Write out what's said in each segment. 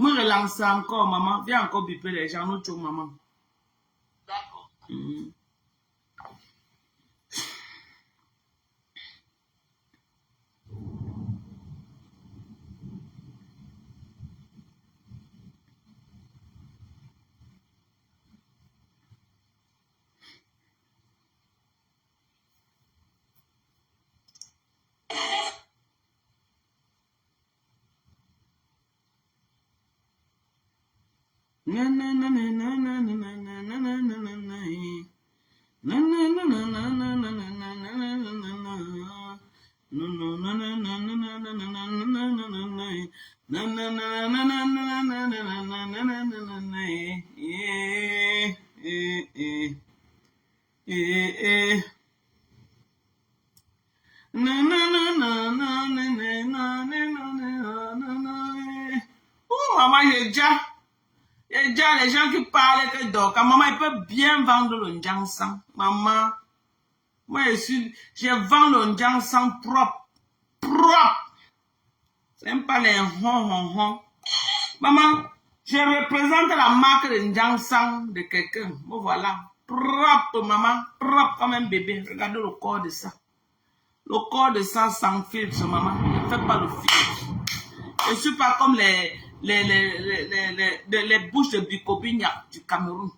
Me relancer encore, maman. Viens encore biper les gens, nous, maman. D'accord. Oh, maman, j'ai déjà les gens qui parlent que donc, maman, il peut bien vendre le njangsan. Maman, moi, je vends le njangsan propre. Propre. C'est même pas les hon. Maman, je représente la marque de njangsan de quelqu'un. Bon, voilà. Propre, maman. Propre comme un bébé. Regardez le corps de ça. Le corps de ça sans filtre, maman. Ne fais pas le filtre. Je ne suis pas comme les bouches de Bikobignac du Cameroun.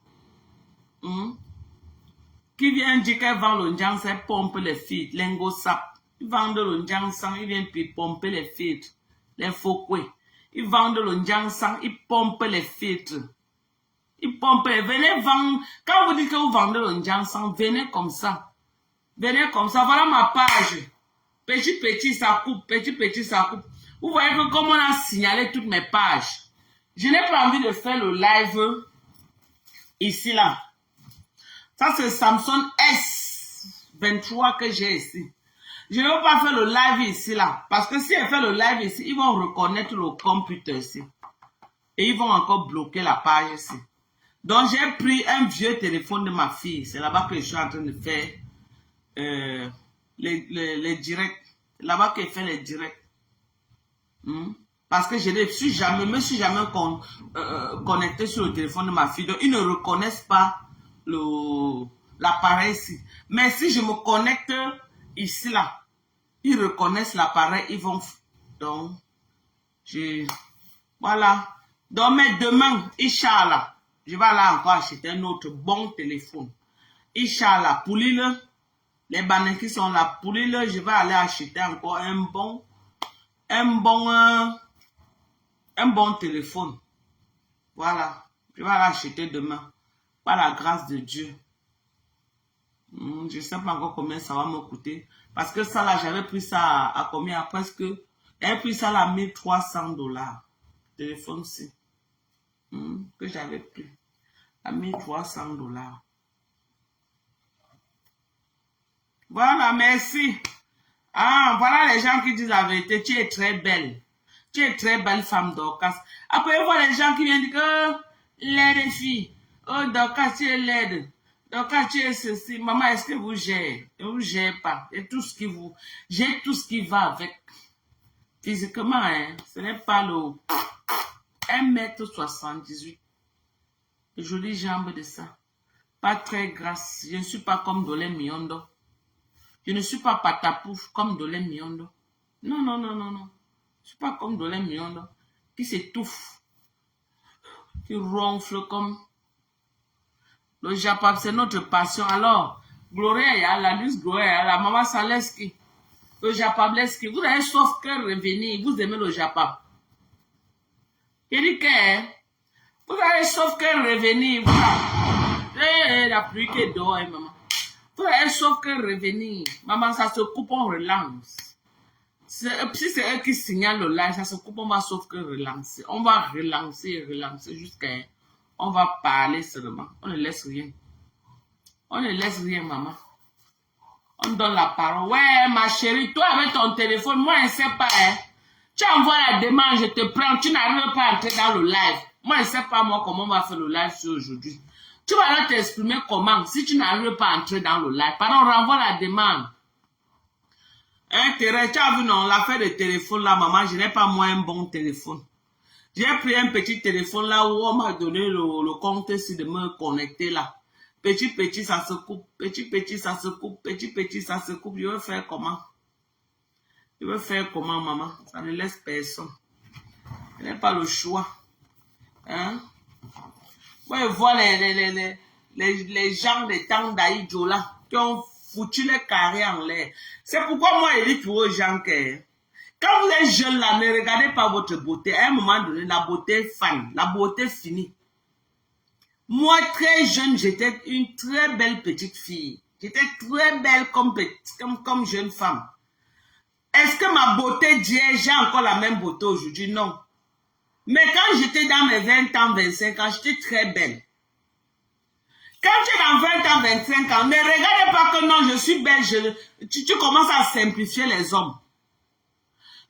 Qui vient dire qu'elle vend le njangsan, elle pompe les filtres, l'engosap. Ils vendent le njangsan, ils viennent puis pomper les filtres, les fokwe. Ils vendent le njangsan, ils pompent les filtres. Ils pompent, venez vendre. Quand vous dites que vous vendez le njangsan, venez comme ça. Venez comme ça, voilà ma page. Petit, ça coupe, petit, ça coupe. Vous voyez que comme on a signalé toutes mes pages, je n'ai pas envie de faire le live ici, là. Ça, c'est Samsung S23 que j'ai ici. Je ne veux pas faire le live ici, là. Parce que si elle fait le live ici, ils vont reconnaître le computer ici. Et ils vont encore bloquer la page ici. Donc, j'ai pris un vieux téléphone de ma fille. C'est là-bas que je suis en train de faire les directs. Là-bas que je fais les directs. Parce que je ne suis jamais, connecté sur le téléphone de ma fille. Donc, ils ne reconnaissent pas l'appareil ici. Mais si je me connecte ici, là, ils reconnaissent l'appareil, ils vont... Donc, voilà. Donc, mais demain, Inch'Allah, je vais aller encore acheter un autre bon téléphone. Inch'Allah, pour les bananes qui sont là, pour je vais aller acheter encore un bon téléphone. Voilà. Je vais aller acheter demain. Par la grâce de Dieu. Je ne sais pas encore combien ça va me coûter. Parce que ça là, j'avais pris ça à combien? Presque. J'avais pris ça là à $1,300. Téléphone-ci. Que j'avais pris. À $1,300. Voilà, merci. Ah, voilà les gens qui disent la vérité. Tu es très belle. Tu es très belle femme Dorcas. Après, voilà les gens qui viennent dire que laide fille. Oh, Dorcas, tu es laide. Dorcas, tu es ceci. Maman, est-ce que vous gérez? Vous ne gérez pas. Et tout ce qui vous... J'ai tout ce qui va avec. Physiquement, hein, ce n'est pas le 1,78 m. Jolie jambe de ça. Pas très grasse. Je ne suis pas comme Dolé Miondo. Je ne suis pas patapouf comme Dolé Miondo. Non. Je ne suis pas comme Dolé Miondo. Qui s'étouffe. Qui ronfle comme... Le Japap, c'est notre passion. Alors, Gloria, la Luce Gloria, la Maman Saleski, le Japap Leski, vous avez sauf cœur revenir, vous aimez le Japap. Je dis que vous avez sauf cœur revenir, voilà. La pluie qui dort, maman. Vous avez sauf cœur revenir. Maman, ça se coupe, on relance. Si c'est eux qui signalent le live, ça se coupe, on va sauf que relancer. On va relancer jusqu'à... On va parler seulement. On ne laisse rien. On ne laisse rien, maman. On donne la parole. Ouais, ma chérie, toi avec ton téléphone, moi, je ne sais pas. Hein. Tu envoies la demande, je te prends. Tu n'arrives pas à entrer dans le live. Moi, je ne sais pas, moi, comment on va faire le live sur aujourd'hui. Tu vas là t'exprimer comment si tu n'arrives pas à entrer dans le live. Pardon, renvoie la demande. Hein, Thérèse, tu as vu, non, l'affaire de téléphone là, maman, je n'ai pas moi un bon téléphone. J'ai pris un petit téléphone là où on m'a donné le compte ici de me connecter là. Petit, ça se coupe. Petit, ça se coupe. Petit, ça se coupe. Je vais faire comment? Je vais faire comment, maman? Ça ne laisse personne. Je n'ai pas le choix. Hein? Moi, je vois les gens des temps d'Aïdjo là qui ont foutu les carrés en l'air. C'est pourquoi moi, je dis pour aux gens que quand vous êtes jeune là, ne regardez pas votre beauté. À un moment donné, la beauté fan, la beauté finie. Moi, très jeune, j'étais une très belle petite fille. J'étais très belle comme jeune femme. Est-ce que ma beauté d'hier, j'ai encore la même beauté aujourd'hui? Non. Mais quand j'étais dans mes 20 ans, 25 ans, j'étais très belle. Quand tu es dans 20 ans, 25 ans, ne regardez pas que non, je suis belle. Tu commences à simplifier les hommes.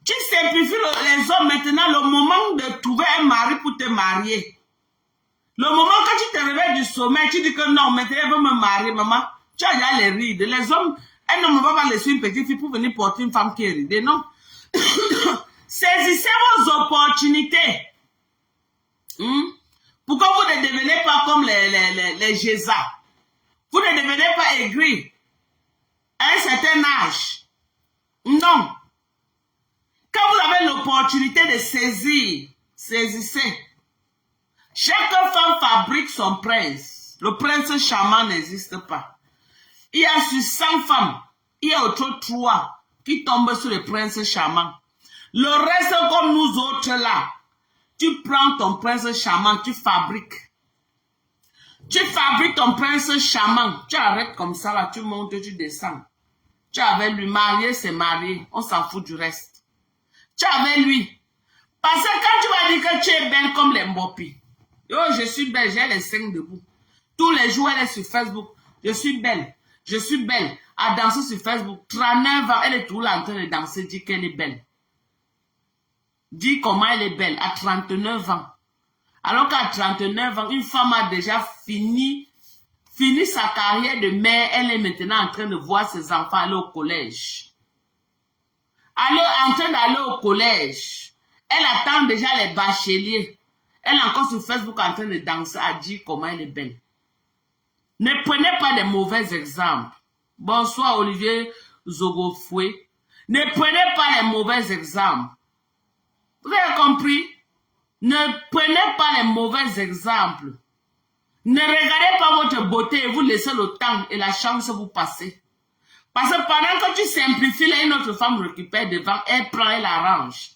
Tu simplifies les hommes maintenant, le moment de trouver un mari pour te marier. Le moment que tu te réveilles du sommeil, tu dis que non, maintenant elle veut me marier, maman. Tu as déjà les rides. Les hommes, un homme ne va pas laisser une petite fille pour venir porter une femme qui est ridée, non. Saisissez vos opportunités. Pourquoi vous ne devenez pas comme les Géza? Vous ne devenez pas aigris à un certain âge. Non. Quand vous avez l'opportunité de saisir, saisissez. Chaque femme fabrique son prince. Le prince charmant n'existe pas. Il y a sur 100 femmes, il y a autour 3 qui tombent sur le prince charmant. Le reste, comme nous autres là, tu prends ton prince charmant, tu fabriques. Tu fabriques ton prince charmant. Tu arrêtes comme ça là, tu montes, tu descends. Tu es avec lui, marié, c'est marié. On s'en fout du reste. Tu es avec lui. Parce que quand tu vas dire que tu es belle comme les Mbopi, oh, je suis belle, j'ai les seins debout. Tous les jours, elle est sur Facebook. Je suis belle. Je suis belle. À danser sur Facebook. 39 ans, elle est toujours là en train de danser, dit qu'elle est belle. Dis comment elle est belle à 39 ans. Alors qu'à 39 ans, une femme a déjà fini sa carrière de mère. Elle est maintenant en train de voir ses enfants aller au collège. En train d'aller au collège. Elle attend déjà les bacheliers. Elle est encore sur Facebook en train de danser à dire comment elle est belle. Ne prenez pas de mauvais exemples. Bonsoir Olivier Zogofoué. Ne prenez pas les mauvais exemples. Vous avez compris? Ne prenez pas les mauvais exemples. Ne regardez pas votre beauté et vous laissez le temps et la chance vous passer. Parce que pendant que tu simplifies, là, une autre femme récupère devant, elle prend, elle arrange.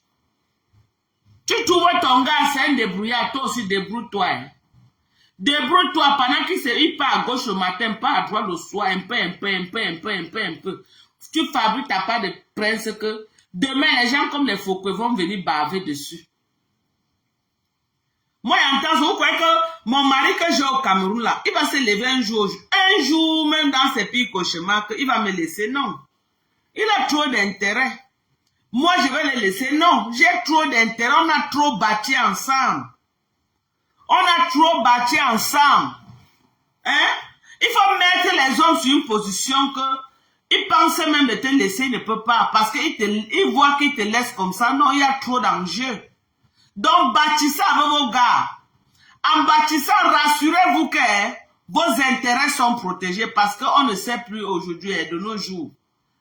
Tu trouves ton gars, c'est un débrouillard, toi aussi débrouille-toi. Hein. Débrouille-toi pendant qu'il part à gauche le matin, pas à droite le soir, un peu. Tu fabriques ta part de prince que demain, les gens comme les faucons vont venir baver dessus. Moi, j'entends, vous croyez que mon mari que j'ai au Cameroun, là, il va se lever un jour, même dans ses pires cauchemars, il va me laisser, non. Il a trop d'intérêt. Moi, je vais le laisser, non. J'ai trop d'intérêt, on a trop bâti ensemble. Hein? Il faut mettre les hommes sur une position que ils pensent même de te laisser, il ne peut pas, parce qu'ils voient qu'ils te laissent comme ça. Non, il y a trop d'enjeux. Donc, bâtissez avec vos gars. En bâtissant, rassurez-vous que vos intérêts sont protégés parce qu'on ne sait plus aujourd'hui et de nos jours.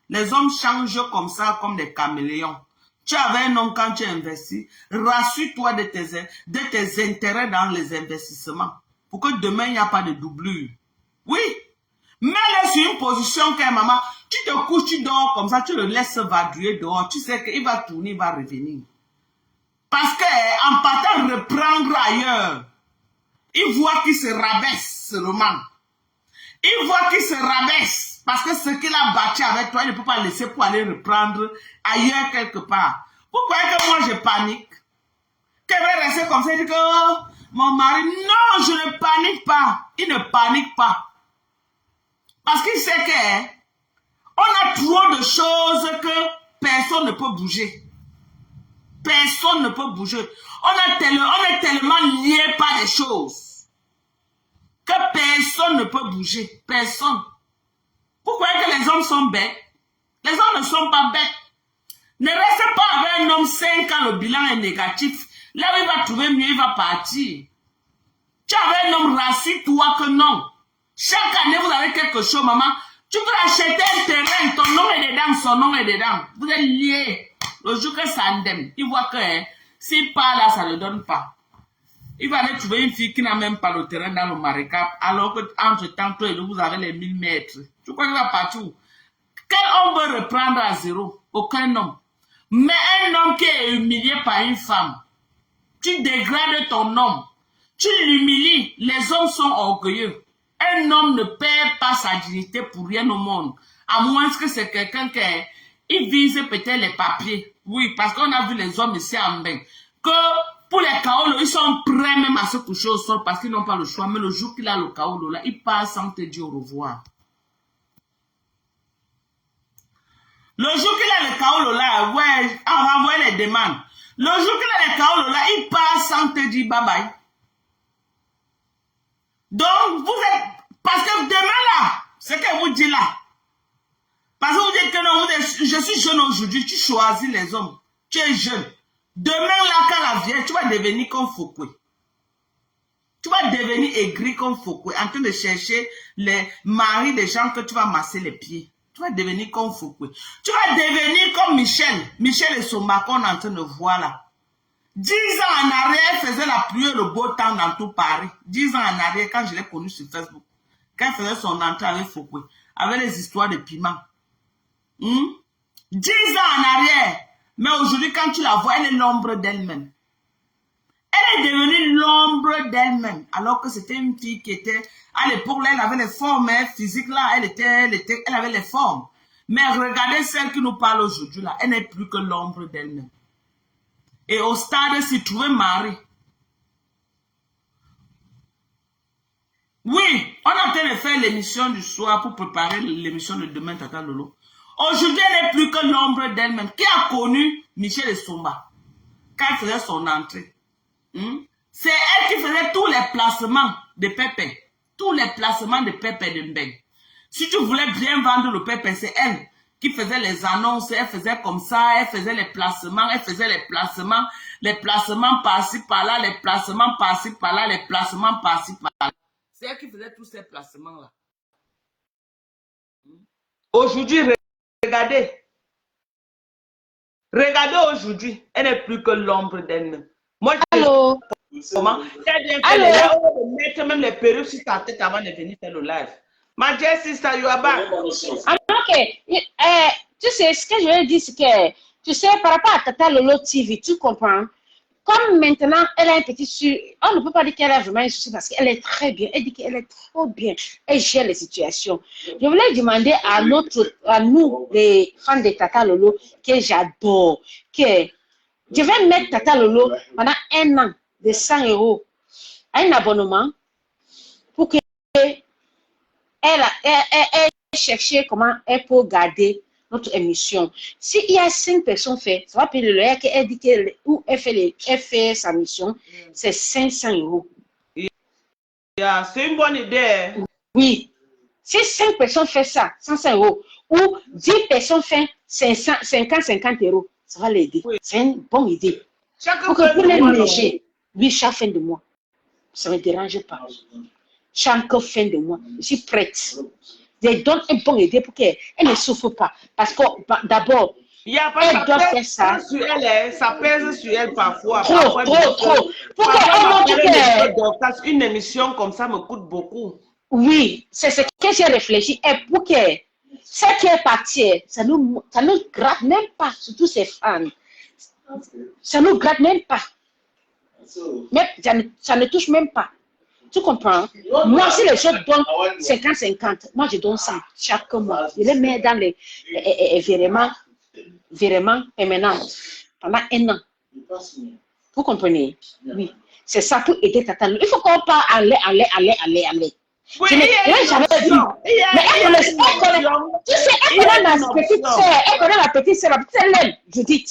Les hommes changent comme ça, comme des caméléons. Tu avais un homme quand tu investis, rassure-toi de tes intérêts dans les investissements. Pour que demain, il n'y a pas de doublure. Oui. Mets-le sur une position que maman, tu te couches, tu dors comme ça, tu le laisses vadrouiller dehors. Tu sais qu'il va tourner, il va revenir. Parce qu'en partant reprendre ailleurs, il voit qu'il se rabaisse seulement. Il voit qu'il se rabaisse. Parce que ce qu'il a bâti avec toi, il ne peut pas laisser pour aller reprendre ailleurs quelque part. Pourquoi que moi je panique? Qu'elle va rester comme ça et dire que oh, mon mari, non, je ne panique pas. Il ne panique pas. Parce qu'il sait qu'on a trop de choses que personne ne peut bouger. Personne ne peut bouger. On est tellement lié par les choses que personne ne peut bouger. Personne. Pourquoi que les hommes sont bêtes? Les hommes ne sont pas bêtes. Ne restez pas avec un homme 5 ans, le bilan est négatif. Là où il va trouver mieux, il va partir. Tu avais un homme, rassure-toi que non. Chaque année, vous avez quelque chose, maman. Tu peux acheter un terrain, ton nom est dedans, son nom est dedans. Vous êtes liés. Le jour que ça endème, il voit que s'il part là, ça ne le donne pas. Il va aller trouver une fille qui n'a même pas le terrain dans le marécage, alors que entre-temps, toi et nous, vous avez les 1000 mètres. Tu crois qu'il va partir où? Quel homme veut reprendre à zéro? Aucun homme. Mais un homme qui est humilié par une femme, tu dégrades ton homme. Tu l'humilies, les hommes sont orgueilleux. Un homme ne perd pas sa dignité pour rien au monde. À moins que c'est quelqu'un qui vise peut-être les papiers. Oui, parce qu'on a vu les hommes ici en bain. Que pour les kaolos, ils sont prêts même à se coucher au sol parce qu'ils n'ont pas le choix. Mais le jour qu'il a le kaolo là, il part sans te dire au revoir. Le jour qu'il a le kaolo là, ouais, on va voir les demandes. Le jour qu'il a le kaolo là, il part sans te dire bye bye. Donc, vous êtes... Parce que demain là, ce que vous dites là, parce que vous dites que non, je suis jeune aujourd'hui, tu choisis les hommes. Tu es jeune. Demain là, quand la vieille, tu vas devenir comme Foucault. Tu vas devenir aigri comme Foucault, en train de chercher les maris des gens que tu vas masser les pieds. Tu vas devenir comme Foucault. Tu vas devenir comme Michel. Michel et son qu'on est en train de voir là. 10 ans en arrière, elle faisait la pluie et le beau temps dans tout Paris. 10 ans en arrière, quand je l'ai connue sur Facebook, quand elle faisait son entrée avec Foucault, avec les histoires de piment. 10 ans en arrière. Mais aujourd'hui, quand tu la vois, elle est l'ombre d'elle-même. Elle est devenue l'ombre d'elle-même. Alors que c'était une fille qui était, à l'époque, là, elle avait les formes physiques, là, elle avait les formes. Mais regardez celle qui nous parle aujourd'hui, là, elle n'est plus que l'ombre d'elle-même. Et au stade, s'il trouvait mari. Oui, on est en train de faire l'émission du soir pour préparer l'émission de demain, Tata Lolo. Aujourd'hui, elle n'est plus que l'ombre d'elle-même. Qui a connu Michel Essomba quand elle faisait son entrée? C'est elle qui faisait tous les placements de Pépé. Tous les placements de Pépé de Mbeng. Si tu voulais bien vendre le Pépé, c'est elle qui faisait les annonces, elle faisait comme ça, elle faisait les placements, les placements par-ci par-là, les placements par-ci par-là, les placements par-ci par-là. C'est elle qui faisait tous ces placements-là. Aujourd'hui, regardez. Regardez aujourd'hui, elle n'est plus que l'ombre d'elle-même. Moi, Allô? Comment? Très bien fait les lives. On va mettre même les perruques sur ta tête avant de venir faire le live. My dear sister, you are back. Ok. Tu sais, ce que je veux dire, c'est que, tu sais, par rapport à Tata Lolo TV, tu comprends? Comme maintenant, elle a un petit souci, on ne peut pas dire qu'elle a vraiment un souci parce qu'elle est très bien. Elle dit qu'elle est trop bien. Elle gère les situations. Je voulais demander à nous, les fans de Tata Lolo, que j'adore, que je vais mettre Tata Lolo pendant 1 an de 100 € à un abonnement pour que elle cherche comment elle peut garder notre émission. S'il y a 5 personnes fait, ça va payer le loyer qu'elle dit où elle fait sa mission, c'est 500 €. Yeah, c'est une bonne idée. Oui. Si 5 personnes font ça, 500 € ou 10 personnes font 50 €, ça va l'aider. Oui. C'est une bonne idée. Pour les léger, oui, chaque fin de mois. Ça ne me dérange pas. Chaque fin de mois, je suis prête. Je donne une bonne idée pour qu'elle ne souffre pas. Parce que d'abord, elle doit faire ça. Ça pèse sur elle parfois. Trop. Une émission comme ça me coûte beaucoup. Oui, c'est ce que j'ai réfléchi. Et pour que ce qui est parti, ça nous gratte même pas, surtout ces fans. Ça nous gratte même pas. Mais ça ne touche même pas. Tu comprends? Moi, si les gens donnent 50-50, moi je donne 100 chaque mois. Je les mets dans les virements permanents pendant 1 an. Vous comprenez? Oui. C'est ça pour aider Tata Lolo. Il faut qu'on parle aller. Oui, Je n'ai jamais vu. Mais elle connaît ma petite soeur. Elle connaît ma petite soeur. Ma petite soeur, elle, Judith.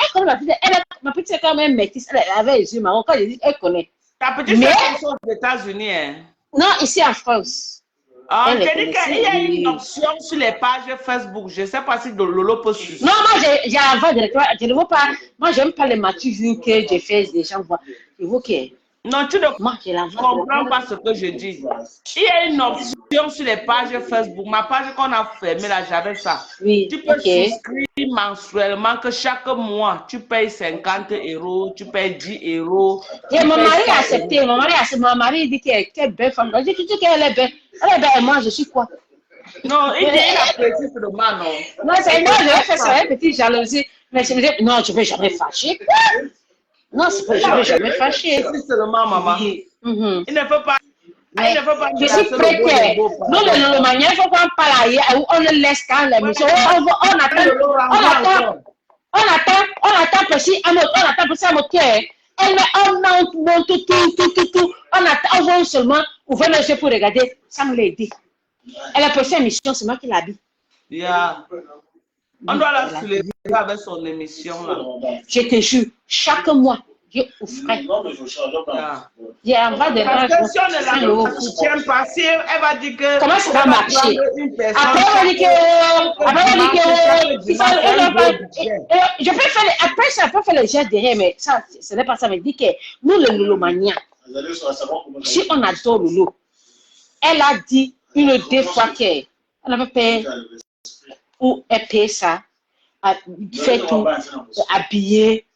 Elle connaît ma petite soeur. Ma petite soeur, quand même, métisse. Elle avait les yeux marrons. Quand je dis, elle connaît. Ta petite soeur est aux États-Unis. Hein? Non, ici en France. Ah, Elle j'ai est dit qu'il y a une connaissée. option sur les pages Facebook. Je ne sais pas si Lolo peut suivre. Non, moi, j'avais directement, je ne veux pas, moi, j'aime pas les matchs vu que j'ai fait des gens voient. Je veux que, Non, tu ne moi, je la vois comprends directement. pas ce que je dis. Il y a une option sur les pages Facebook. Ma page qu'on a fermée là, j'avais ça. Oui, Tu peux ok. souscrire mensuellement que chaque mois, tu payes 50 euros, tu payes 10 euros. Et tu mon payes mari 100 a euros. accepté, mon mari dit qu'elle est belle femme. Je dis, tu dis qu'elle est belle. Elle est belle et moi, je suis quoi? Non, il dit il apprécie seulement, non. Non, c'est moi, je vais faire ça, une petite jalousie. Mais je me dis, non, je ne vais jamais fâcher. Non, je ne vais jamais fâcher. C'est seulement maman. Mhm. Il ne peut pas. Mais Il ne peut pas je suis prête que nous, le Lomania, il faut qu'on parle ailleurs, on le laisse quand l'émission. On attend précis, on attend précis à mon cœur. On monte tout. On attend, on voit seulement ouvrir les yeux pour regarder sans l'aider. Elle a passé émission, c'est moi qui l'habille. Yeah. On doit la soulever avec son émission là. Je te jure, chaque mois, je offrais. J'ai envoyé des Parce que si on ne 100 euros. la soutient pas, si elle va dire que. Comment ça va marcher? Après, on dit que. Je peux faire. Après, ça peut faire les gestes derrière, mais ça, ce n'est pas ça. Mais dit que nous, le Lolomania, si on adore Lolo, elle a dit une ou deux fois qu'elle avait payé, ou elle paye ça, fait tout, habiller,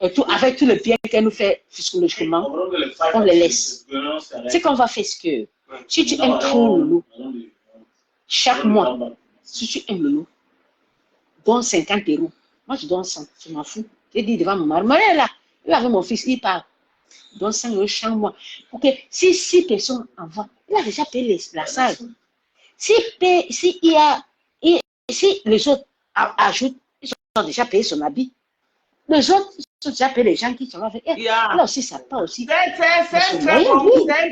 et tout, avec tout le bien qu'elle nous fait psychologiquement, on le laisse. C'est qu'on va faire ce que, si tu aimes trop Lolo, chaque mois, si tu aimes Lolo, donne 50 euros. Moi, je donne 100, je m'en fous. Je dis devant mon mari, est là, il avec mon fils, il parle. Donne 5 euros chaque mois. Pour que si 6 personnes envoient, il a déjà payé la salle. Si les autres ajoutent, ils ont déjà payé son habit. Les autres, ils ont déjà payé les gens qui sont là. Là aussi, ça part aussi. C'est un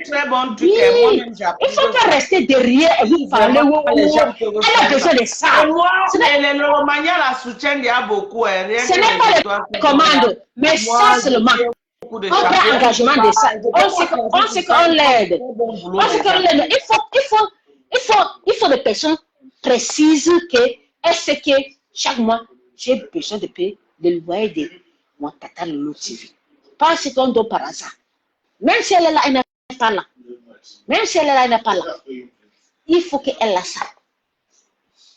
très bon truc. Oui. Il faut pas rester derrière et vous parler. Elle a besoin de ça. Les Lolomania la soutiennent, il y a beaucoup. Ce n'est pas les commandes, mais ça seulement. On prend engagement de ça. On sait qu'on l'aide. Il faut des personnes précises qu'elles savent que chaque mois, j'ai besoin de payer le loyer de mon tata Lolo TV. Pas ce qu'on donne par hasard. Même si elle est là, elle n'est pas là. Même si elle est là, elle n'est pas là. Il faut qu'elle a ça.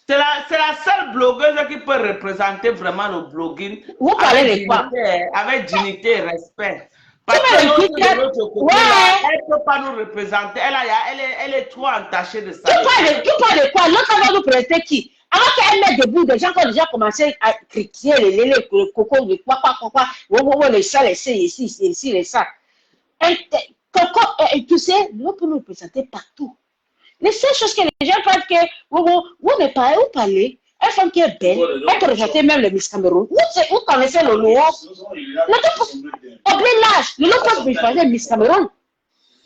C'est la seule blogueuse qui peut représenter vraiment le blogging. Vous parlez de quoi? Avec dignité et respect. Parce que elle ne peut pas nous représenter. Elle est trop entachée de ça. Tu parles de quoi? L'autre va nous présenter qui? Avant qu'elle mette debout, des gens qui ont déjà commencé à critiquer les cocos, les quoi, les ça, les ici, les ça. Coco, tu sais, nous pouvons nous représenter partout. Les seules choses que les gens pensent que vous ne parlez, vous parlez. Une femme qui est belle, elle peut rejeter même le Miss Cameroun. Vous connaissez le Lolo. Oubliez l'âge. Le Lolo peut rejeter le Miss Cameroun.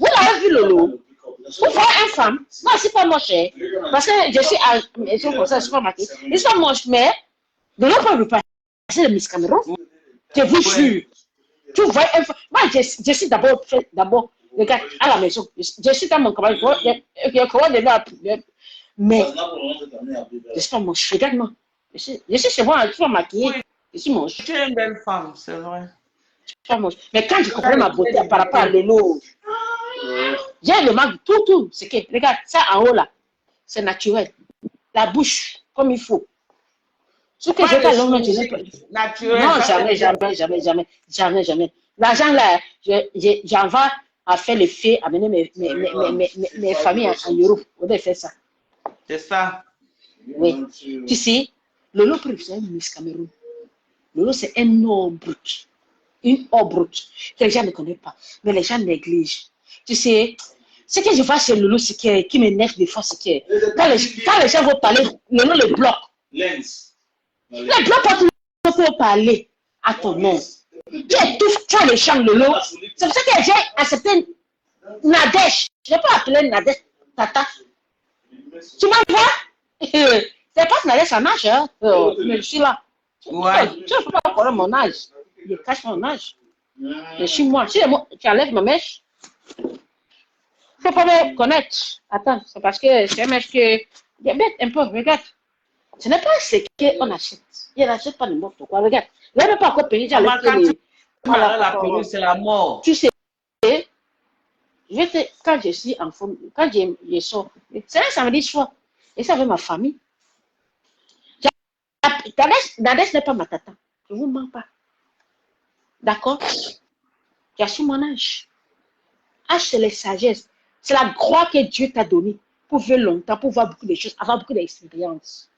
Vous l'avez vu, Lolo. Vous voyez une femme. Non, c'est pas mon cher. Parce que je suis à. Je suis pas maquillée. C'est pas mon cher. Mais le Lolo peut rejeter le Miss Cameroun. Je vous jure. Tu vois une femme. Moi, je suis d'abord. Regarde, à la maison. Je suis dans mon travail. Mais, je suis pas moche, regarde-moi. Je suis chez moi, je suis pas maquillée. Je suis moche. Tu es une belle femme, c'est vrai. Je suis pas moche. Mais quand je comprends ma beauté par rapport à Lolo, j'ai le mal tout. C'est que, regarde, ça en haut là, c'est naturel. La bouche, comme il faut. Ce que j'ai pas longtemps, je n'ai pas. Naturel. Non, jamais. L'argent là, j'en vais à faire les faits, amener mes familles en Europe. On doit faire ça. C'est ça. Oui. Tu sais, Lolo peut représenter Miss Cameroun. Lolo, c'est un or brut. Une or brute que les gens ne connaissent pas. Mais les gens négligent. Tu sais, ce que je vois chez Lolo, c'est qui m'énerve des fois, c'est que quand les gens vont parler, Lolo les bloque. Les blocs pour parler à ton nom. Tu étouffes, tu as les champs Lolo. C'est pour ça que j'ai accepté Nadège. Je n'ai pas appelé Nadège Tata. Tu m'envoies? C'est pas Nadège, ça marche, hein? Mais je suis là. Ouais. Tu ne peux pas connaître mon âge. Je cache mon âge. Je suis moi. Tu enlèves ma mèche. Il ne faut pas me connaître. Attends, c'est parce que c'est un mec que diabète un peu, regarde. Ce n'est pas ce qu'on achète. Il n'achète pas n'importe quoi. Regarde. Il n'a pas encore payé. Maman, quand tu parles la pilule, c'est la mort. Tu sais, quand je suis en forme, quand je sors, c'est un samedi soir. Et ça avec ma famille. Dadès n'est pas ma tata. Je ne vous mens pas. D'accord? J'ai su mon âge. Âge, c'est la sagesse. C'est la gloire que Dieu t'a donnée pour vivre longtemps, pour voir beaucoup de choses, avoir beaucoup d'expérience.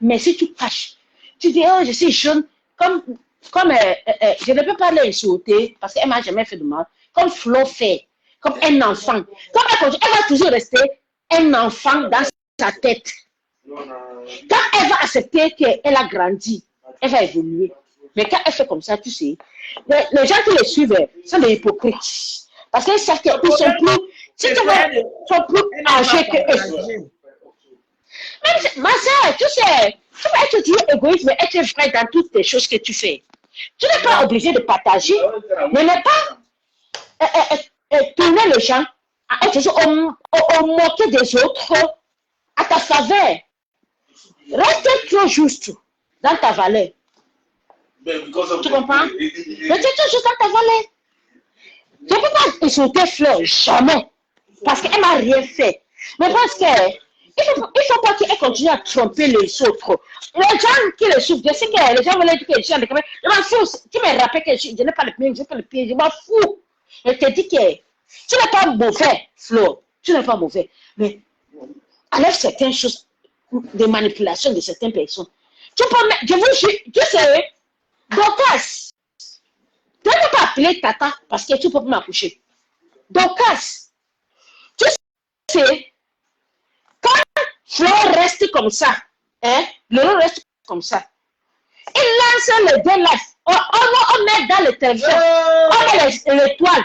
Mais si tu caches, tu dis, oh, je suis jeune, comme je ne peux pas l'insulter parce qu'elle ne m'a jamais fait de mal, comme Flo fait, comme un enfant. Comme elle va toujours rester un enfant dans sa tête. Quand elle va accepter qu'elle a grandi, elle va évoluer. Mais quand elle fait comme ça, tu sais, les gens qui les suivent sont des hypocrites. Parce qu'ils savent qu'ils sont plus, si tu veux, sont plus âgés qu'eux. Ma soeur, tu sais, tu peux être toujours égoïste, mais être vrai dans toutes les choses que tu fais. Tu n'es pas obligé de partager, mais ne pas tourner les gens à être toujours au moquer des autres à ta faveur. Reste trop juste dans ta valeur. Tu comprends? Reste trop juste dans ta valeur. Je ne peux pas insulter Fleur, jamais. Parce qu'elle n'a rien fait. Mais parce que il ne faut pas qu'elle continue à tromper les autres. Les gens qui les souffrent, je sais que les gens veulent dire que je suis en décalage. Je m'en fous. Tu me rappelles que je n'ai pas le pied, je n'ai pas le pied. Je m'en fous. Je te dis que tu n'es pas mauvais, Flo. Tu n'es pas mauvais. Mais enlève certaines choses de manipulation de certaines personnes. Tu peux mettre, je vous jure, tu sais, Dorcas, tu ne peux pas appeler Tata parce que tu ne peux pas m'accoucher. Dorcas, tu sais, quand Flo reste comme ça, hein, le lot reste comme ça, il lance les deux là, on met dans le téléphone, on met l'étoile,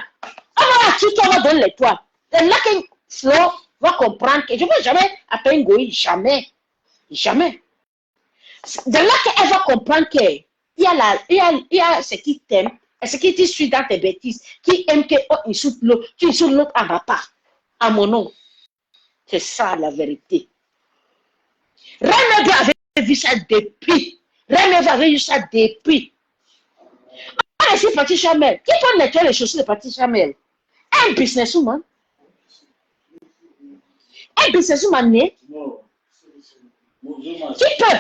on va la tuer, on va donner l'étoile. C'est là que Flo va comprendre que je ne vais jamais appeler un goï, jamais. Jamais. De là qu'elle va comprendre qu'il y a ce qui t'aime, et ce qui te suit dans tes bêtises, qui aime que oh, insulte l'autre, tu insultes l'autre à ma part, à mon nom. C'est ça la vérité. Reine avait vu ça depuis. Reine avait vu ça depuis. Ah, c'est Patricia Chamel. Qui peut nettoyer les chaussures de Patricia Chamel? Un businesswoman. Un businesswoman né. Qui peut?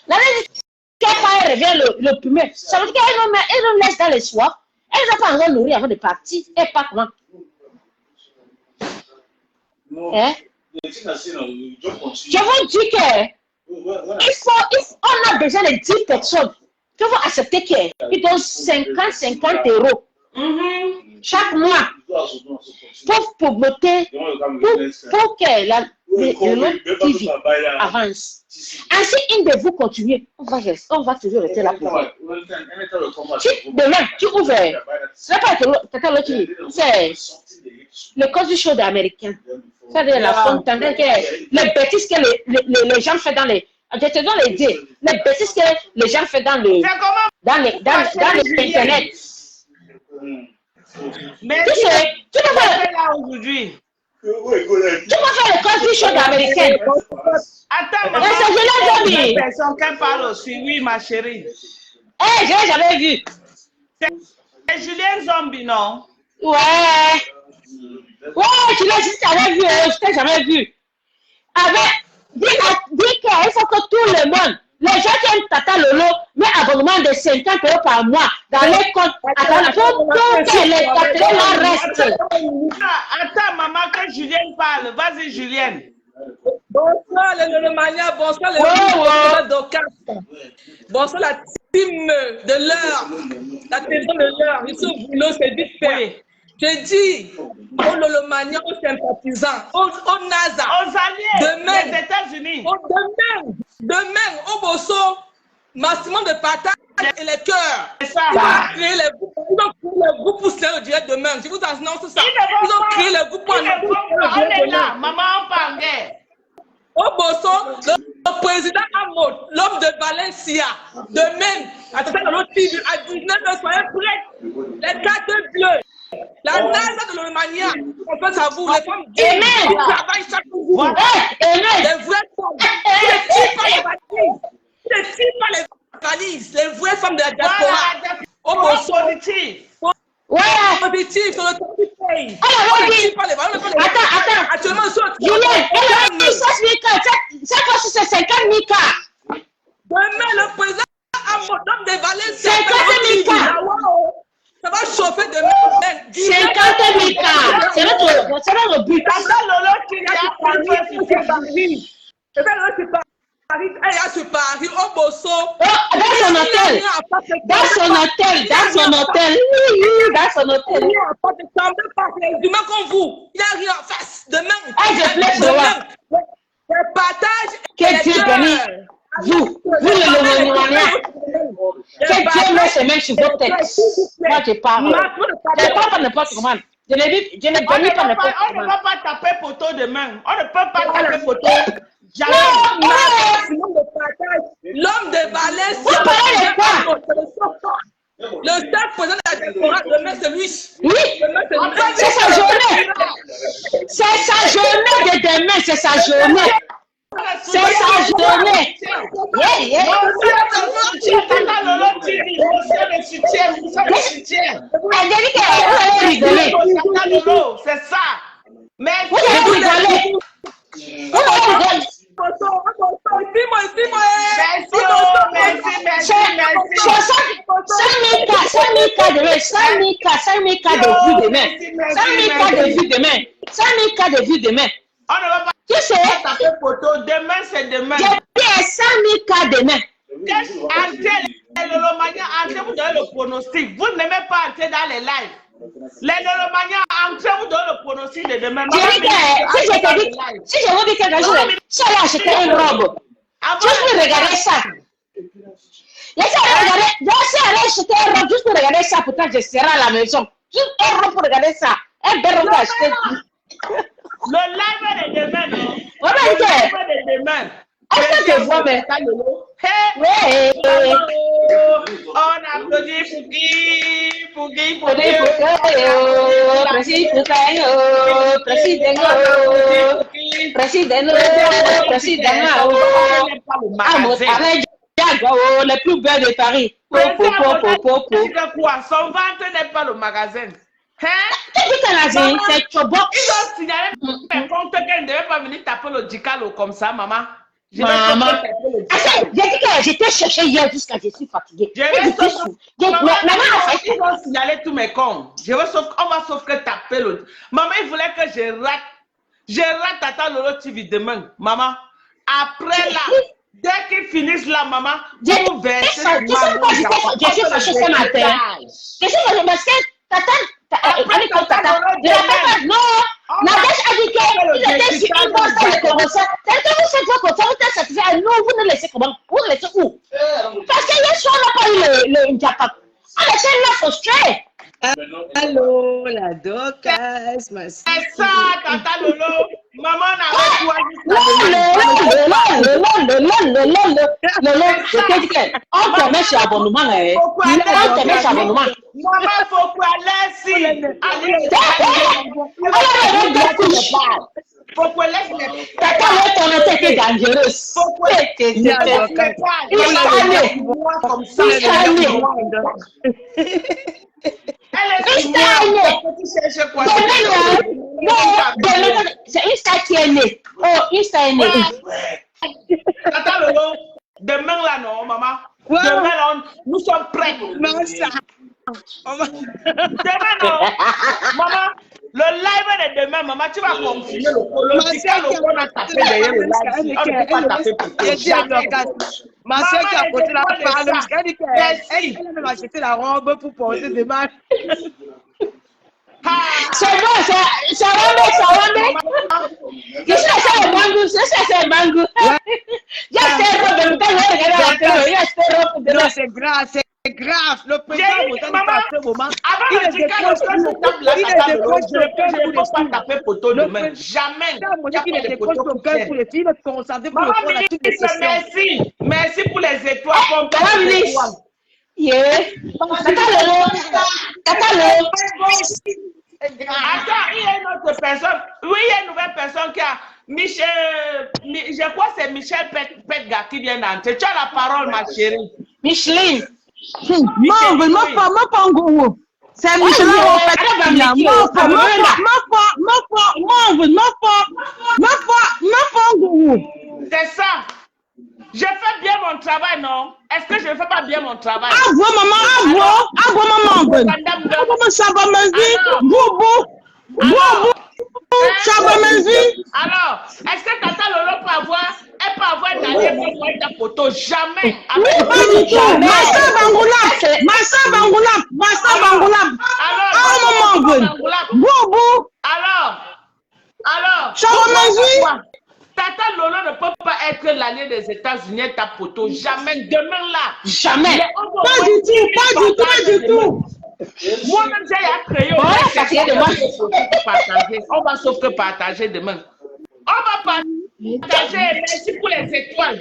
La vérité, quand elle revient le premier, ça veut dire qu'elle nous laisse dans les soirs. Elle ne va pas encore nourrir avant de partir. Et pas comment? Hein? Je vous dis que on a besoin de 10 personnes qui vont accepter qu'ils donnent 50 € chaque mois pour promoter, pour que le TV avance. Ainsi, une de vous continuez, on va toujours rester là pour vous. Demain, tu ouvres, c'est pas c'est le cause show américain. C'est-à-dire la fontaine, les bêtises que les gens font dans les... Je te donne les idées. Les bêtises que les gens font dans l'internet. Mais tu sais, tu peux faire là aujourd'hui. Tu peux faire le cause show américain. Attends, maman, c'est la personne qui parle aussi, oui, ma chérie. Eh, je l'ai jamais vu. C'est Julien Zombie, non? Ouais. Ouais, tu l'as jamais vu, je t'ai jamais vu. Dis qu'il faut que tout le monde, les gens qui aiment Tata Lolo, mettent abonnement de 50 € par mois dans les comptes. Attends, pour que les patrons restent. Attends, maman, que Julien parle. Vas-y, Julien. Bonsoir les Lolomania, bonsoir les Dorcas. Bonsoir la team de l'heure, la maison de l'heure. Ici au boulot, c'est vite fait. Je dis aux Lolomania, aux sympathisants, aux NASA, aux alliés des États-Unis, demain, au Bosso, maximum de partage et les cœurs. C'est ça. Ils vont créer les groupes pour se le direct demain. Je vous annonce ça. Ils ont créé les groupes pour on est là, maman, on parle. Au Bosso, le président Amo, l'homme de Valencia, demain, à l'autre TV, à 19h, soyez prêts. Les cartes bleues. La NASA de l'Allemagne confesse à vous, les femmes Amen. qui travaillent chaque jour. Amen. Les vraies femmes qui ne tirent pas les valises. Qui ne tirent pas les valises. Les vraies femmes de la diaspora. Au positif. Ouais. Positif, sur le temps qui paye. Alors, On ne on dit- tire pas les valises. Attends. Actuellement, Juliette, elle a dit 16 000 cas. Cette fois-ci, c'est 50 000 cas. demain, le président a monté des valises. 50 000 cas. Ça va chauffer demain. 50 000 cas. C'est notre but. Paris, elle est sur Paris, au Bosso. Oh, dans son hôtel. Dans son hôtel. Dans son hôtel. Oui, dans son hôtel. Les humains comme vous, il n'y a rien en face. Demain, Ah, je plaide de moi. le partage. Que Dieu bénisse vous, le Léonien. Que Dieu met ses mains sur votre tête. Moi, je parle. Je ne parle pas n'importe comment. Je ne bénis pas n'importe On ne comment. va pas taper photo demain. On ne peut pas taper photo. Non, L'homme de Valais, vous parlez de quoi? le seul président de la diaspora, demain, c'est lui. Oui, Demain, c'est lui. c'est sa journée. C'est sa journée de demain, c'est sa journée. C'est sa journée. Yeah. Elle dit qu'elle va rigoler. C'est ça. Mais Vous allez rigoler. Vous allez rigoler. merci. 5 000 cas de vues demain. 5 000 cas de vues demain. 5 000 cas de vues demain. On ne va pas Tu sais, taper photo. Demain, c'est demain. j'ai dit 5 000 cas demain. Les Lolomaniens, entrez, vous donnez le pronostic. Vous n'aimez pas entrer dans les lives. Les Lolomaniens, entrez, vous donnez le pronostic de demain. J'ai dit que si je vous dis quelque chose, si elle a acheté une robe, juste pour regarder ça. Si elle a acheté une robe juste pour regarder ça, pourtant je serai à la maison. Juste une robe pour regarder ça. Un bel robe pour acheter. Le live est de demain, non? On va Le dire. live est de demain. Est-ce que tu vois, mais. Hey, Ouais. on applaudit Fouki. Le plus belle de Paris. Quoi? Son ventre n'est pas le magasin. Hein? C'est Chobok. Ils ont signalé mes comptes qu'elle ne devait pas venir taper le dicalo comme ça, maman. Maman. J'ai dit que j'étais chercher hier jusqu'à je suis fatiguée. Maman, ils ont signalé tous mes comptes. On va sauf que taper le. Maman, il voulait que je rate. Je rate Tata Lolo TV demain, maman. Après là, dès qu'ils finissent là, maman, vous versez. Je suis fâchée ce matin. Je suis fâchée parce que Tata. Non, Nadège a dit qu'il était sur une bosse dans le commensal. C'est que vous faites votre confiance, vous êtes satisfait. Non, vous ne laissez comment? Vous ne laissez où? Parce que hier soir, on n'a pas eu le Japon. On était là frustré. Allô, la Docas, ma C'est ça, Tata Lolo. Maman n'a pas choisi. Je t'ai dit qu'on te met sur abonnement. On te met sur abonnement. Maman, il faut quoi laisser. Faut qu'on laisse les. Tata, ton tête est dangereuse. Elle est cherche quoi? C'est Insta qui est né. Oh, Insta est né. Tata Lolo, demain là, non, maman. Demain là, nous sommes prêts. Demain, non. Maman, le live est demain, maman. Tu vas continuer le polo. On a tapé derrière le live. On ne peut pas taper pour tout. Ma soeur qui a porté la parole, elle dit qu'elle a même acheté la robe pour porter demain. C'est bon, ça va, mais. Je suis à Mango, c'est Mango. Non, c'est grave, c'est grave. Le président à ce moment, il est décroche le cœur pour les filles. Pas taper photo demain. Jamais. Il est décroche le cœur pour les filles, le concentré pour le Maman, prendre à toutes les sessions. merci. Merci pour les étoiles. Yeah. Catalogue. Attends, il y a une autre personne. Oui, il y a une nouvelle personne qui a. Michel, je crois que c'est Michel Petga qui vient d'entrer. Tu as la parole, ma chérie. Micheline. C'est Michel C'est ça. Je fais bien mon travail, non? Est-ce que je ne fais pas bien mon travail? Alors, est-ce que Tata Lolo peut avoir une alliée pour ta photo? Jamais. Alors, Tata Lolo ne peut pas être l'allié des États-Unis et ta photo. Jamais. Demain là. Jamais. Pas du tout. Moi-même, j'ai créé. On va sauf que partager demain. On va partager. Merci pour les étoiles.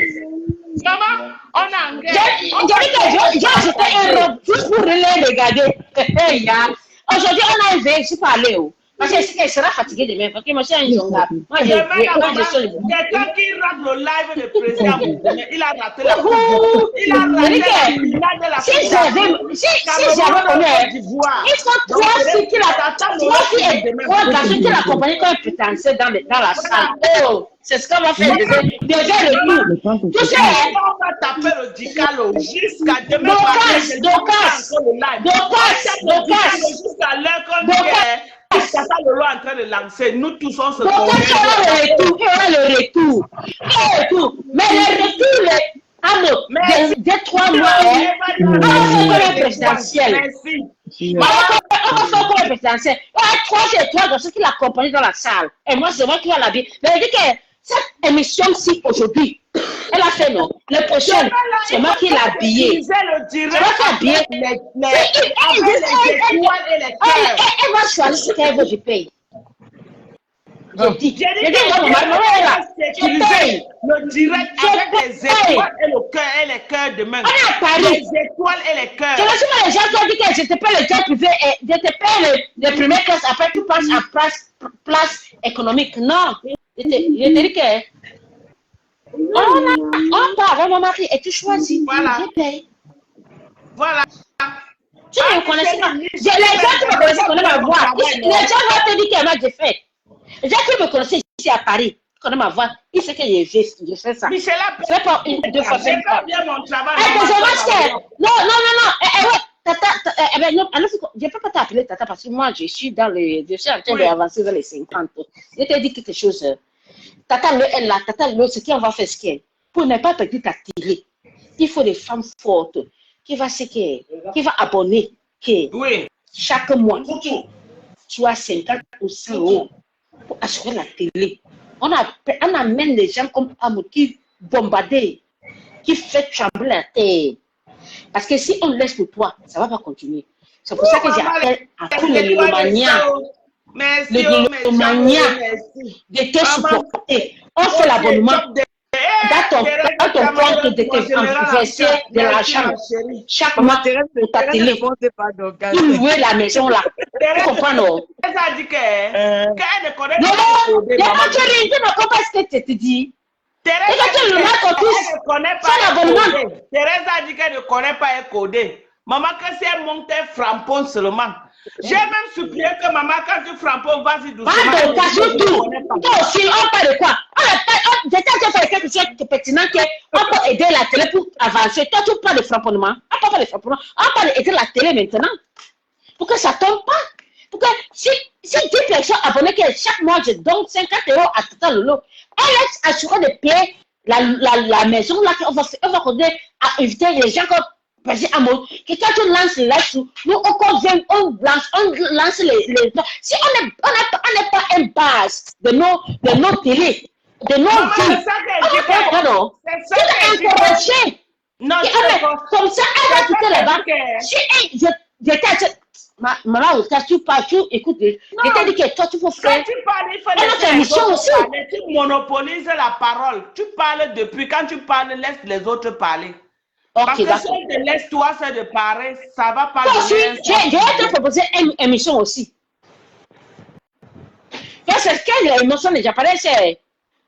Maman, on a un gars. J'ai acheté un robe juste pour les regarder. Aujourd'hui, on a un veille, je suis pas allée. Parce qu'elle sera fatiguée demain. Parce que moi, c'est un jour là. Moi, quelqu'un qui rate le live de président, il a raté la coupe. Il a raté la si j'avais connu, ils sont trois filles qui l'accompagnent comme un prétentieux dans la salle. Oh, c'est ce qu'on va faire. Déjà le tout. Tu sais, on va taper le dicalo jusqu'à demain. Docas. Jusqu'à l'heure qu'on dit. Tata Lolo est en train de lancer. Nous tous on se connaît. Le retour. Mais le retour, dès 3 mois, on va faire comme un présidentiel. On va faire comme un présidentiel. Il y a 3 ceux qui l'accompagnent dans la salle. Et moi, c'est moi qui vais l'habiller. Mais je dis que cette émission-ci, aujourd'hui, elle a fait non. Le prochain, c'est moi qui l'ai habillé. C'est moi qui l'ai habillé. Elle va choisir ce qu'elle veut, je paye. Je dis, le direct avec les étoiles et le cœur et les cœurs demain. On est à Paris. Les étoiles et les cœurs. Je me souviens, les gens qui ont dit que je te paye le jet privé et je te paye les premières classes, après tu passes en place économique. Non. Je te dis que on part avec mon mari et tu choisis. Voilà. Je paye. Voilà. Tu me connaissais pas. Les gens qui me connaissaient connaissent ma voix. Les gens vont te dire qu'elle m'a fait. Les gens qui me connaissaient ici à Paris connaissent ma voix. Ils savent que je fais ça. Michel, c'est pas une, 2 fois, 5 fois. bien mon travail. Non. Tata, non, je ne peux pas t'appeler Tata parce que moi, je suis en train d'avancer vers les 50. Je t'ai dit quelque chose. Tata, elle est là. Tata, ce qu'on va faire, c'est pour ne pas perdre ta télé, il faut des femmes fortes qui vont abonner chaque mois. Tu as 50 ou 100 euros pour assurer la télé. On amène des gens comme Amo qui bombardent, qui fait trembler la terre. Parce que si on laisse pour toi, ça ne va pas continuer. C'est pour ça que j'appelle à tous les lélomaniens. Les lélomaniens de te supporter. On fait l'abonnement dans ton compte de tes verser de l'argent chaque mois pour ta télé. Pour louer la maison là. Tu comprends, non? Elle dit qu'elle ne connaît pas. Non, tu ne comprends pas ce que tu te dis. Thérèse a dit qu'elle ne connaît pas un codé. Maman, que c'est un monté frappon seulement. J'ai même supplié que maman, quand tu frappons, vas-y doucement. Pas surtout. Toi aussi, on parle de quoi? J'étais fait quelque chose de pertinent qu'on peut aider la télé pour avancer. Toi, tu parles de frapponnement. On parle de frapponnement. On parle d'aider la télé maintenant. Pour que ça ne tombe pas. Pour que si 10 personnes abonnées, chaque mois, je donne 50 euros à Tata Lolo. Elle est assurée de payer la maison là qu'on va donner à éviter les gens comme Président Amo. Que quand tu lances là-dessous, nous on lance les. Si on n'est pas une base de nos télés, de nos vies, on est encouragé. Non, comme ça, elle va quitter là-bas. Si j'étais. Maman, tu parles, tu écoutes. Je t'ai dit que toi, tu peux faire. Quand tu parles, il faut laisser les autres parler. Tu monopolises la parole. Tu parles depuis. Quand tu parles, laisse les autres parler. Parce que si on te laisse toi seul de parler, ça va pas. Je vais te proposer une émission aussi. c'est quelle émotion les Japonais, c'est...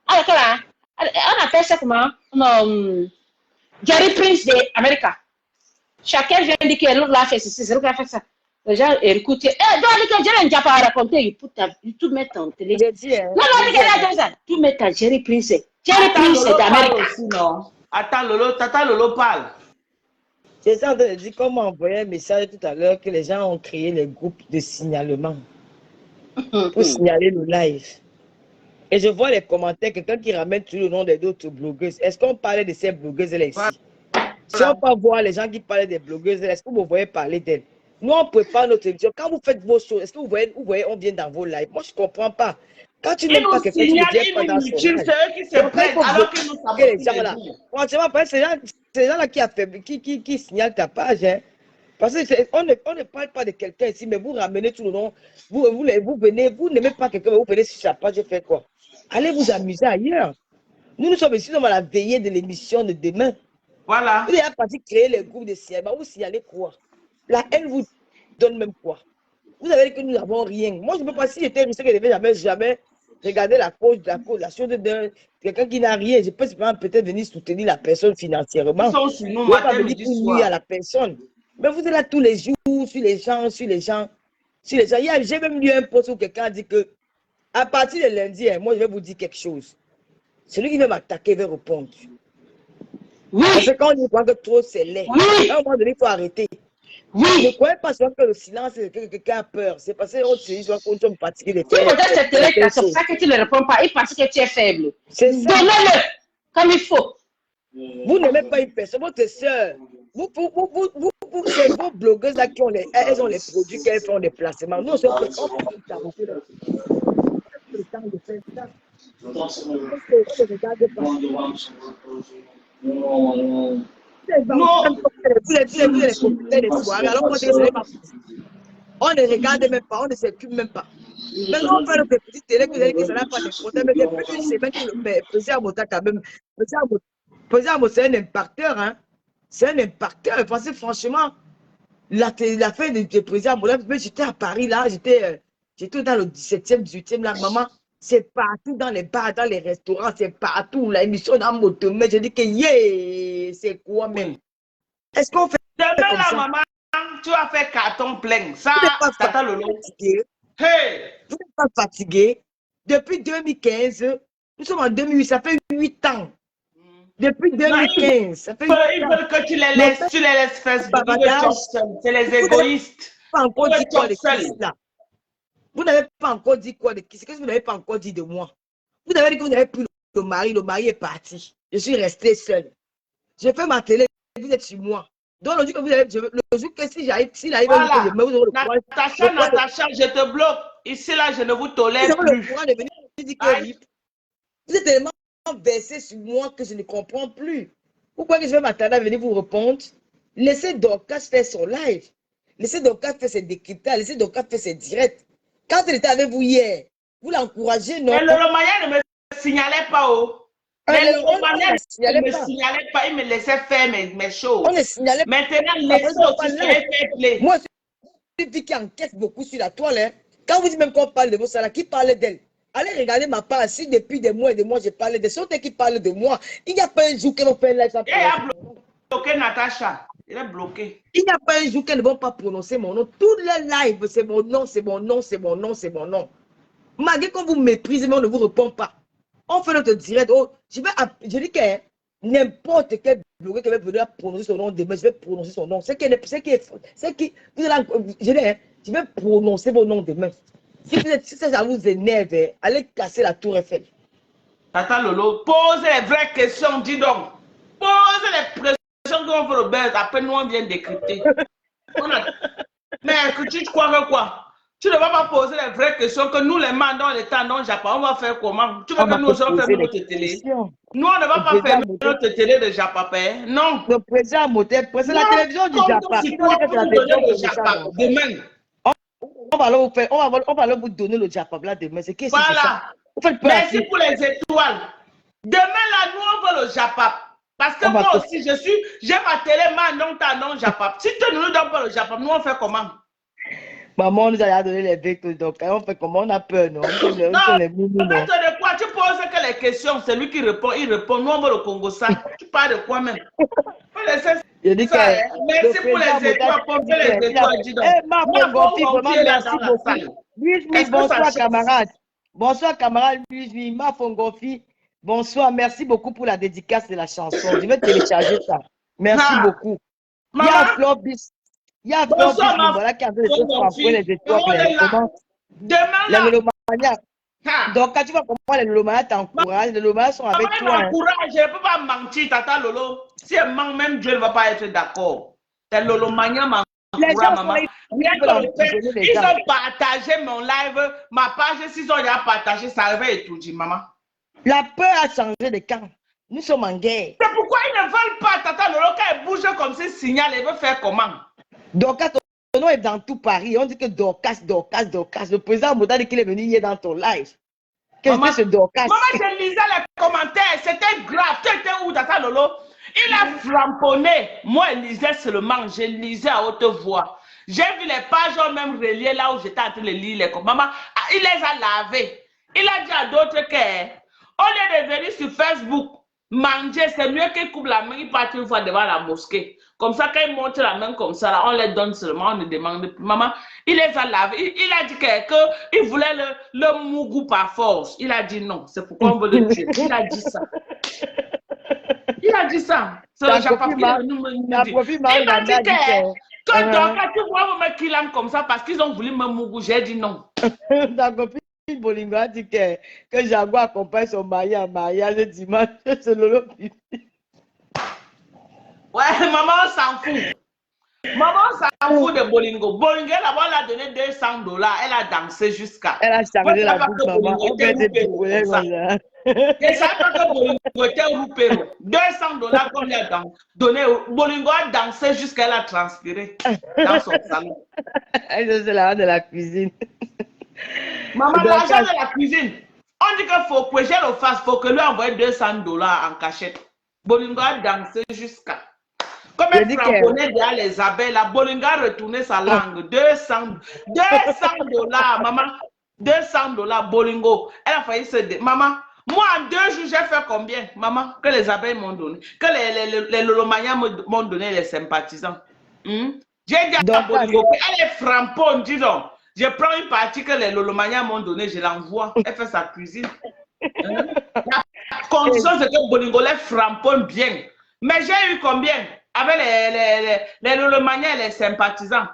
Ah, d'accord, là. On appelle ça comment? Non, Jerry Prince d'Amérique. Chacun vient dire que l'autre l'a fait ceci, l'autre l'a fait ça. Les gens écoutent. Eh, donc, que Jerry n'a pas raconté, il tout met en télé. J'ai dit, hein. Non, non, tout met à Jerry Prince. Jerry Prince d'Amérique. Attends, Lolo, Tata Lolo parle. C'est ça, de dire comment envoyer un message tout à l'heure que les gens ont créé les groupes de signalement pour signaler le live. Et je vois les commentaires, quelqu'un qui ramène tout le nom des autres blogueuses. Est-ce qu'on parlait de ces blogueuses-là ici? Si on peut voir les gens qui parlaient des blogueuses, est-ce que vous voyez parler d'elles? Nous, on prépare notre émission. Quand vous faites vos choses, est-ce que vous voyez, on vient dans vos lives? Moi, je ne comprends pas. Quand tu n'aimes pas quelqu'un, tu ne viens pas dans son live. C'est eux qui se plaignent alors que nous savons les gens là. Franchement, c'est les gens là qui signalent ta page. Hein. Parce qu'on ne parle pas de quelqu'un ici, mais vous ramenez tout le nom. Vous venez, vous n'aimez pas quelqu'un, mais vous venez sur sa page, je fais quoi? Allez vous amuser ailleurs. Nous sommes ici, nous sommes à la veillée de l'émission de demain. Voilà. Vous avez parti créer les groupes de signalement. Vous signalez quoi? La haine vous donne même quoi? Vous avez dit que nous n'avons rien. Moi, je ne peux pas, si j'étais risqué, je ne devais jamais regarder la chose de quelqu'un qui n'a rien. Je peux peut-être venir soutenir la personne financièrement. Ils sont sur nous, vous matin, pas venir midi, pour soir. nuire à la personne. Mais vous êtes là tous les jours, sur les gens. J'ai même lu un post où quelqu'un a dit que à partir de lundi, moi, je vais vous dire quelque chose. Celui qui veut m'attaquer va répondre. Oui. Parce que quand on croit que trop c'est laid, Oui. à un moment donné, il faut arrêter. Oui. Je ne croyais pas souvent que le silence, c'est que quelqu'un a peur. C'est parce qu'on est fatigué de Tu faire. regardes cette télé, c'est pour ça que tu ne réponds pas. Il pense que tu es faible. C'est ça. Donnez-le comme il faut. Vous n'aimez pas une personne, votre soeur. C'est vos blogueuses là qui ont elles ont les produits qu'elles font des placements. Nous, on se on ne regarde même pas, on ne s'occupe même pas. Maintenant, on fait notre petite télé, vous avez dit que ça n'a pas de problème, mais depuis une semaine, le président Mota quand même, président Mota, c'est un impacteur, hein. C'est un impacteur, parce que franchement, la fin du président Mota, j'étais à Paris là, j'étais dans le 17e, 18e là, maman, c'est partout dans les bars, dans les restaurants, c'est partout, la émission dans moto, mais je dis que yeah, c'est quoi même? Est-ce qu'on fait demain comme là, ça? maman, tu as fait carton plein. Ça, Tata Lolo. Hey! Vous n'êtes pas fatigué. Depuis 2015, nous sommes en 2008, ça fait 8 ans. Depuis 2015, ça fait 8 ans. Ils veulent que tu les laisses Facebook. C'est les égoïstes. Pas encore dit quoi de qui là? Vous n'avez pas encore dit quoi de qui? C'est que vous n'avez pas encore dit de moi. Vous avez dit que vous n'avez plus le mari est parti. Je suis resté seul. J'ai fait ma télé, vous êtes sur moi. Donc le jour que vous avez, le jour que s'il arrive, voilà. Natacha, je te bloque. Ici là, je ne vous tolère plus. Vous êtes tellement versé sur moi que je ne comprends plus. Pourquoi que je vais m'attendre à venir vous répondre? Laissez Dorcas faire son live. Laissez Dorcas faire ses décryptages. Laissez Dorcas faire ses directs. Quand elle était avec vous hier, vous l'encouragez, non? Mais le Romaya ne me signalait pas, oh. Mais le Romaya ne me signalait pas, il me laissait faire mes choses. On ne signalait pas. Maintenant, laissez aussi faire play. Moi, je suis qui enquête beaucoup sur la toile. Hein. Quand vous dites même qu'on parle de vos salaires, qui parle d'elle? Allez regarder ma page. Si depuis des mois et des mois, je parle de ceux qui parlent de moi, il n'y a pas un jour qu'elles vont faire un live. Il a bloqué Natacha. Il est bloqué. Il n'y a pas un jour qu'elles ne vont pas prononcer mon nom. Tous les lives, c'est mon nom, c'est mon nom, c'est mon nom, c'est mon nom. Malgré qu'on vous méprise, mais on ne vous répond pas. On fait notre direct. Oh, je dis que n'importe quel blogueur qui va venir prononcer son nom demain, je vais prononcer son nom. Je vais prononcer vos noms demain. Si ça vous énerve, allez casser la tour Eiffel. Tata Lolo, pose les vraies questions, dis donc. Pose les questions qu'on veut le buzz. Après, nous, on vient décrypter. Mais que tu crois que quoi? Tu ne vas pas poser les vraies questions que nous, les mandons, les tendons, Japon, on va faire comment? Tu veux que nous aussi fermer notre télé? Nous, on ne va pas fermer notre télé de Japapé. Non. Le président Motet, c'est la télévision du Japon. Demain. On va leur vous donner le Japon là demain. C'est qu'est-ce que c'est ça? Merci pour les étoiles. Demain, là, nous, on veut le Japap. Parce que moi aussi, j'ai ma télé, ma non, ta non, Japap. Si tu ne nous donnes pas le Japap, nous, on fait comment? Maman nous a donné les vecteurs, donc on fait comment on a peur, non? On Non, les moumous, non? peut-être de quoi? Tu poses que les questions, c'est lui qui répond, il répond. Nous, on veut le Congo ça. Tu parles de quoi même? Faut laisser Je dis ça, que hein. Merci pour les étoiles, pour les étoiles, dis donc. Ma Moi, Fongofi, mon vraiment, pied là merci dans la beaucoup. salle. Luis, Est-ce que ça bonsoir, change? camarade. Bonsoir, camarade Luis, ma Fongofi. Bonsoir, merci beaucoup pour la dédicace de la chanson. Je vais télécharger ça. Merci Ah. beaucoup. Il y a Maman, Flobis. Il y a bonsoir, Flobis, ma voilà, qui a fait Fongofi. les étoiles. On est là. Comment? Demain Les là. Lolomania. Ah. Donc, quand tu vois comment les Lolomania t'encouragent, les Lolomania sont avec Maman, toi. Hein. m'encourage, je ne peux pas mentir, Tata Lolo. Si elle ment, même Dieu ne va pas être d'accord. C'est Lolo Mania Les gens m'encourage, sont maman. là, Rien que le fait, ils ont partagé mon live, ma page, s'ils ont déjà partagé, ça avait tout dit, maman. La peur a changé de camp. Nous sommes en guerre. C'est pourquoi ils ne veulent pas, Tata Lolo, quand elle bouge comme ce signal, elle veut faire comment? Dorcas, ton nom est dans tout Paris. On dit que Dorcas. Le président Mouda dit qu'il est venu hier dans ton live. Qu'est-ce que c'est Dorcas? Maman, je lisais les commentaires, c'était grave. Tu étais où, Tata Lolo? Il a flamponné. Moi, je lisais seulement, je lisais à haute voix. J'ai vu les pages même reliées là où j'étais en train de lire les commentaires. Maman, il les a lavés. Il a dit à d'autres que, au lieu de venir sur Facebook, manger, c'est mieux qu'il coupe la main, il part une fois devant la mosquée. Comme ça, quand il monte la main comme ça, là, on les donne seulement, on ne demande plus. Maman, il les a lavés. Il a dit qu'il voulait le mougou par force. Il a dit non, c'est pourquoi on veut le tuer. Il a dit ça. Il a dit ça. C'est le Japon qui est venu me dire. Il m'a dit que donc, tu vois, vous me killam comme ça parce qu'ils ont voulu me mougou. J'ai dit non. Ta copine Bolingo a dit que Jaguar accompagne son mari à mariage le dimanche. C'est Lolo Pipi. Ouais, maman, on s'en fout. Maman, on s'en fout de Bolingo. Bolingo, là-bas, elle a donné $200. Elle a dansé jusqu'à. Elle a changé la boucle, maman. On fait des déboulés comme ça. Et ça, que Bolingo était roupé. $200 qu'on lui a donné. Bolingo a dansé jusqu'à elle a transpiré dans son salon. C'est l'argent de la cuisine. Maman, l'argent de la cuisine. On dit qu'il faut que je le fasse, il faut que lui envoie $200 en cachette. Bolingo a dansé jusqu'à. Comme elle frapponnait derrière les abeilles, la Bolingo a retourné sa langue. $200, maman. $200, Bolingo. Elle a failli se dire, maman, moi en 2 jours, j'ai fait combien, maman, que les abeilles m'ont donné, que les Lolomaniens m'ont donné les sympathisants. J'ai dit à Bolingo qu'elle est framponne, dis donc. Je prends une partie que les Lolomaniens m'ont donné, je l'envoie. Elle fait sa cuisine. La condition, c'est que Bolingo les framponne bien. Mais j'ai eu combien? Avec les Lolomaniens et les sympathisants.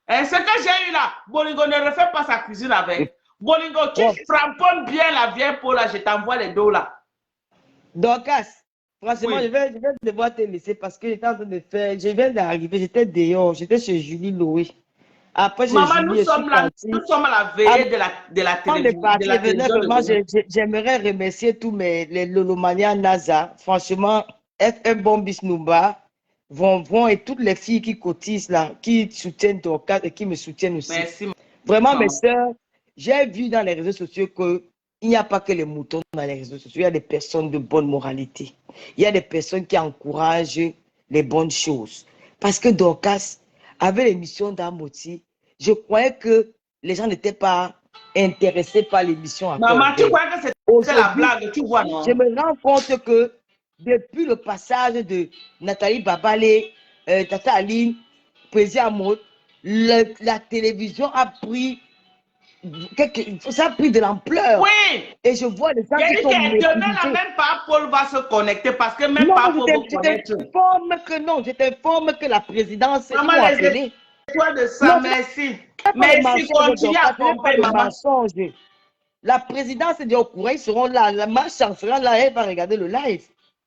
Ce que j'ai eu là, Bolingo ne refait pas sa cuisine avec. Bolingo, tu framponnes bien la vieille peau là, je t'envoie les dos là. Dorcas, franchement, je vais devoir te laisser parce que j'étais en train de faire. Je viens d'arriver, j'étais dehors, j'étais chez Julie Loé. Après, maman, nous sommes là, nous sommes à la veille de la télévision. J'aimerais remercier tous les Lolomaniens NASA. Franchement, FM Bombis Nouba, Von et toutes les filles qui cotisent là, qui soutiennent Dorcas et qui me soutiennent aussi. Merci. Vraiment, mes soeurs, j'ai vu dans les réseaux sociaux qu'il n'y a pas que les moutons dans les réseaux sociaux. Il y a des personnes de bonne moralité. Il y a des personnes qui encouragent les bonnes choses. Parce que Dorcas, avec l'émission d'Amoti, je croyais que les gens n'étaient pas intéressés par l'émission. Maman, tu crois que c'est la blague, tu vois, non? Je me rends compte que depuis le passage de Nathalie Babalé, Tata Aline, Président Amot, la télévision a pris de l'ampleur. Oui. Et je vois les gens qui sont demain, là, même pas Paul va se connecter parce que même pas Paul va se connecter. Je t'informe que la présidence est appelée. Toi de ça, merci. Merci, continue à pomper, maman. La présidence est au courant, ils seront là. Ma chancelière là, elle va regarder le live.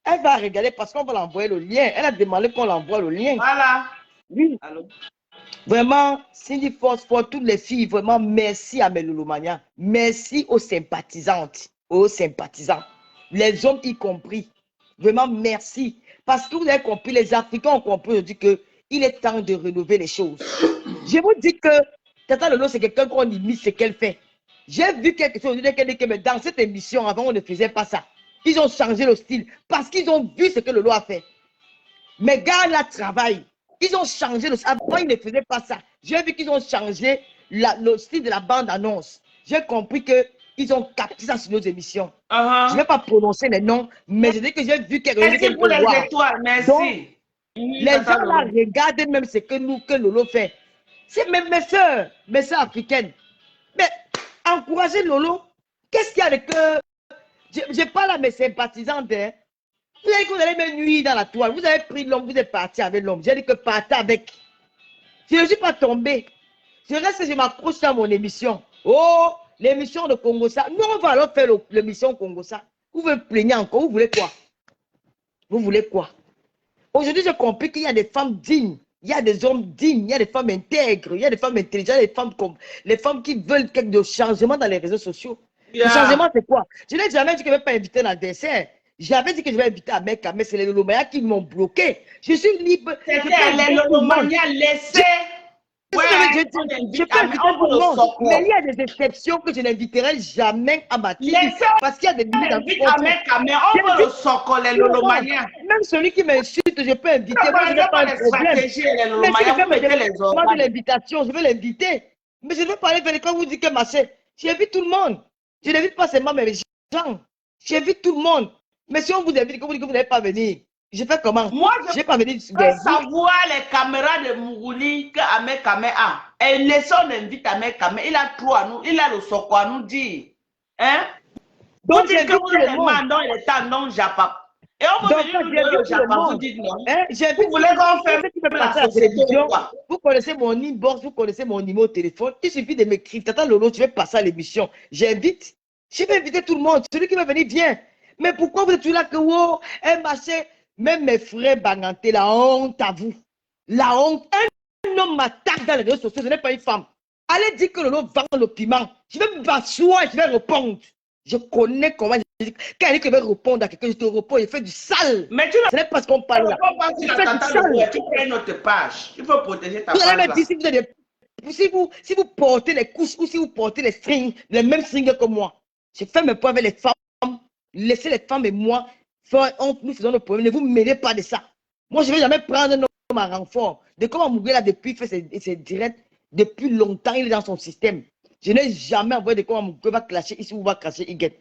Elle va regarder parce qu'on va l'envoyer le lien. Elle a demandé qu'on l'envoie le lien. Voilà. Oui. Allô? Vraiment, Cindy Force pour toutes les filles, vraiment merci à mes Lolomaniens. Merci aux sympathisantes, aux sympathisants. Les hommes y compris. Vraiment merci. Parce que vous avez compris, les Africains ont compris aujourd'hui qu'il est temps de rénover les choses. Je vous dis que Tata Lolo, c'est quelqu'un qu'on imite ce qu'elle fait. J'ai vu quelque chose aujourd'hui qu'elle dit que dans cette émission, avant, on ne faisait pas ça. Ils ont changé le style parce qu'ils ont vu ce que Lolo a fait. Mes gars là travaillent. Ils ont changé le style. Avant, ils ne faisaient pas ça. J'ai vu qu'ils ont changé le style de la bande-annonce. J'ai compris qu'ils ont capté ça sur nos émissions. Je ne vais pas prononcer les noms, mais je dis que j'ai vu quelque chose. Merci pour les étoiles, merci. Donc, les gens là regardent même ce que Lolo fait. C'est même mes soeurs africaines. Mais encouragez Lolo. Qu'est-ce qu'il y a de que... Je parle à mes sympathisantes. Hein. Vous avez dit que vous allez me nuire dans la toile. Vous avez pris l'homme, vous êtes parti avec l'homme. J'ai dit que partez avec. Je ne suis pas tombé. Je reste, je m'accroche à mon émission. Oh, l'émission de Congo-Ça. Nous, on va alors faire l'émission Congo-Ça. Vous vous plaignez encore. Vous voulez quoi? Vous voulez quoi? Aujourd'hui, j'ai compris qu'il y a des femmes dignes. Il y a des hommes dignes. Il y a des femmes intègres. Il y a des femmes intelligentes. Les femmes qui veulent quelque changement dans les réseaux sociaux. Le changement, c'est quoi? Je n'ai jamais dit que je ne vais pas inviter un adversaire. J'avais dit que je vais inviter un mec, mais c'est les Lolomania qui m'ont bloqué. Je suis libre. C'est les Lolomania, laissez. Je peux inviter tout le monde. Mais il y a des exceptions que je n'inviterai jamais à ma team. Parce qu'il y a des limites dans on veut le socle, les Lolomania. Même celui qui m'insulte, je peux inviter. Moi, je n'ai pas de problème. Mais si je veux l'invitation, je veux l'inviter. Mais je ne veux pas aller vers quand vous dites que ma chère, j'invite tout le monde. Je n'invite pas seulement mes gens. J'invite tout le monde. Mais si on vous invite, que vous dites que vous n'allez pas venir, je fais comment? Moi, je vais pas venir. Je veux savoir les caméras de Mourouli que Ahmed Kamé a. Et laissons on invite Ahmed Kamé. Il a trop à nous. Il a le soco à nous dire. Hein? Donc, vous dites que vous êtes les mandants et les tendons Japap. Et on va venir nous donner le Japap. Vous dites non. Vous voulez qu'on fasse la télévision? Vous connaissez mon inbox, vous connaissez mon numéro de téléphone. Il suffit de m'écrire. Tata Lolo, tu veux passer à l'émission. J'invite. Je vais inviter tout le monde. Celui qui va venir, viens. Mais pourquoi vous êtes toujours là que wow, même mes frères Banganté, la honte à vous. La honte. Un homme m'attaque dans les réseaux sociaux, ce n'est pas une femme. Allez dire que Lolo vend le piment. Je vais m'asseoir et je vais répondre. Je connais comment. Quand elle dit que je vais répondre à quelqu'un, je te réponds, il fait du sale. Mais tu ce n'est pas ce qu'on parle là. Tu prends notre page. Il faut protéger ta page. Si vous portez les couches ou si vous portez les strings, les mêmes strings que moi, je fais mes points avec les femmes. Laissez les femmes et moi, nous faisons nos problèmes. Ne vous mêlez pas de ça. Moi, je ne vais jamais prendre un homme à renfort. De comment Mougué là, depuis, fait ses directs, depuis longtemps, il est dans son système. Je n'ai jamais envoyé de comment Mougué va clasher ici ou va clasher Iguet.